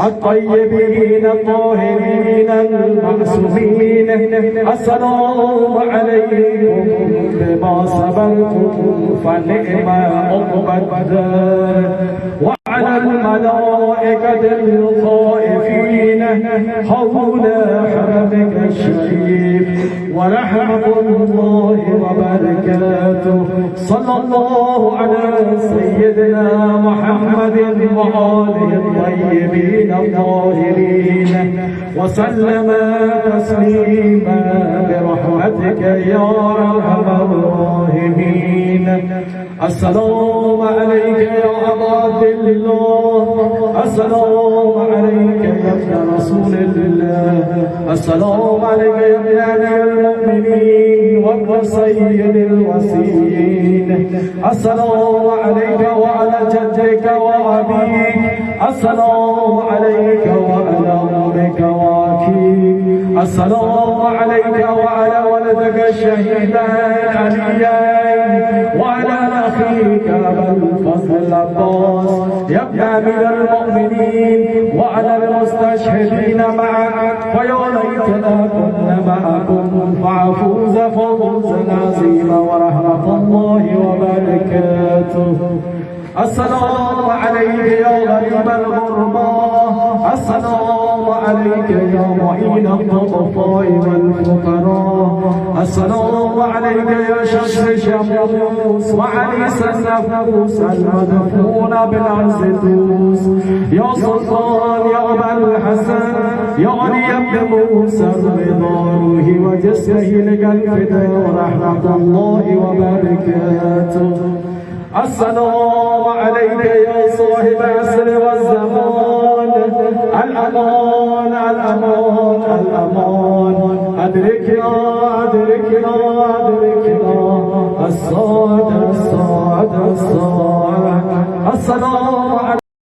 S4: الطيبين الطاهرين المعصومين. السلام عليكم بما صبرتم فنعم عقبى الدار، وعلى الملائكة الخائفين حول حرمك الشريف ورحمة الله وبركاته. صلى الله على سيدنا محمد وآله الطيبين الطاهرين وسلم تسليما برحمتك يا أرحم الراحمين. السلام عليك يا أبا عبد الله، السلام عليك يا ابن رسول الله، السلام عليك يا ابن أمير المؤمنين وابن سيد الوصيين، السلام عليك وعلى جدك وأبيك، السلام عليك وعلى أمك وأخيك، السلام عليك وعلى ولدك الشهيدين عليين وعلى أخيك أبا الفضل العباس يا ابن أمير المؤمنين وعلى المستشهدين معك، فيا ليتنا كنا معكم فعفوز فوزا عظيما ورحمة الله وبركاته. السلام عليك يا غريب الغرباء، السلام عليك يا معين الضعفاء والفقراء، السلام عليك يا شمس شموس وعريس النفوس المدفون بالعزتوس، يا سلطان يا أبا الحسن يا علي بن موسى الرضا روحي وجسمه لك الفداء ورحمة الله وبركاته. السلام عليك يا صاحب العصر والزمان، الأمان الأمان الأمان، أدركنا أدركنا أدركنا الصاد الصاد الصاد. السلام عليك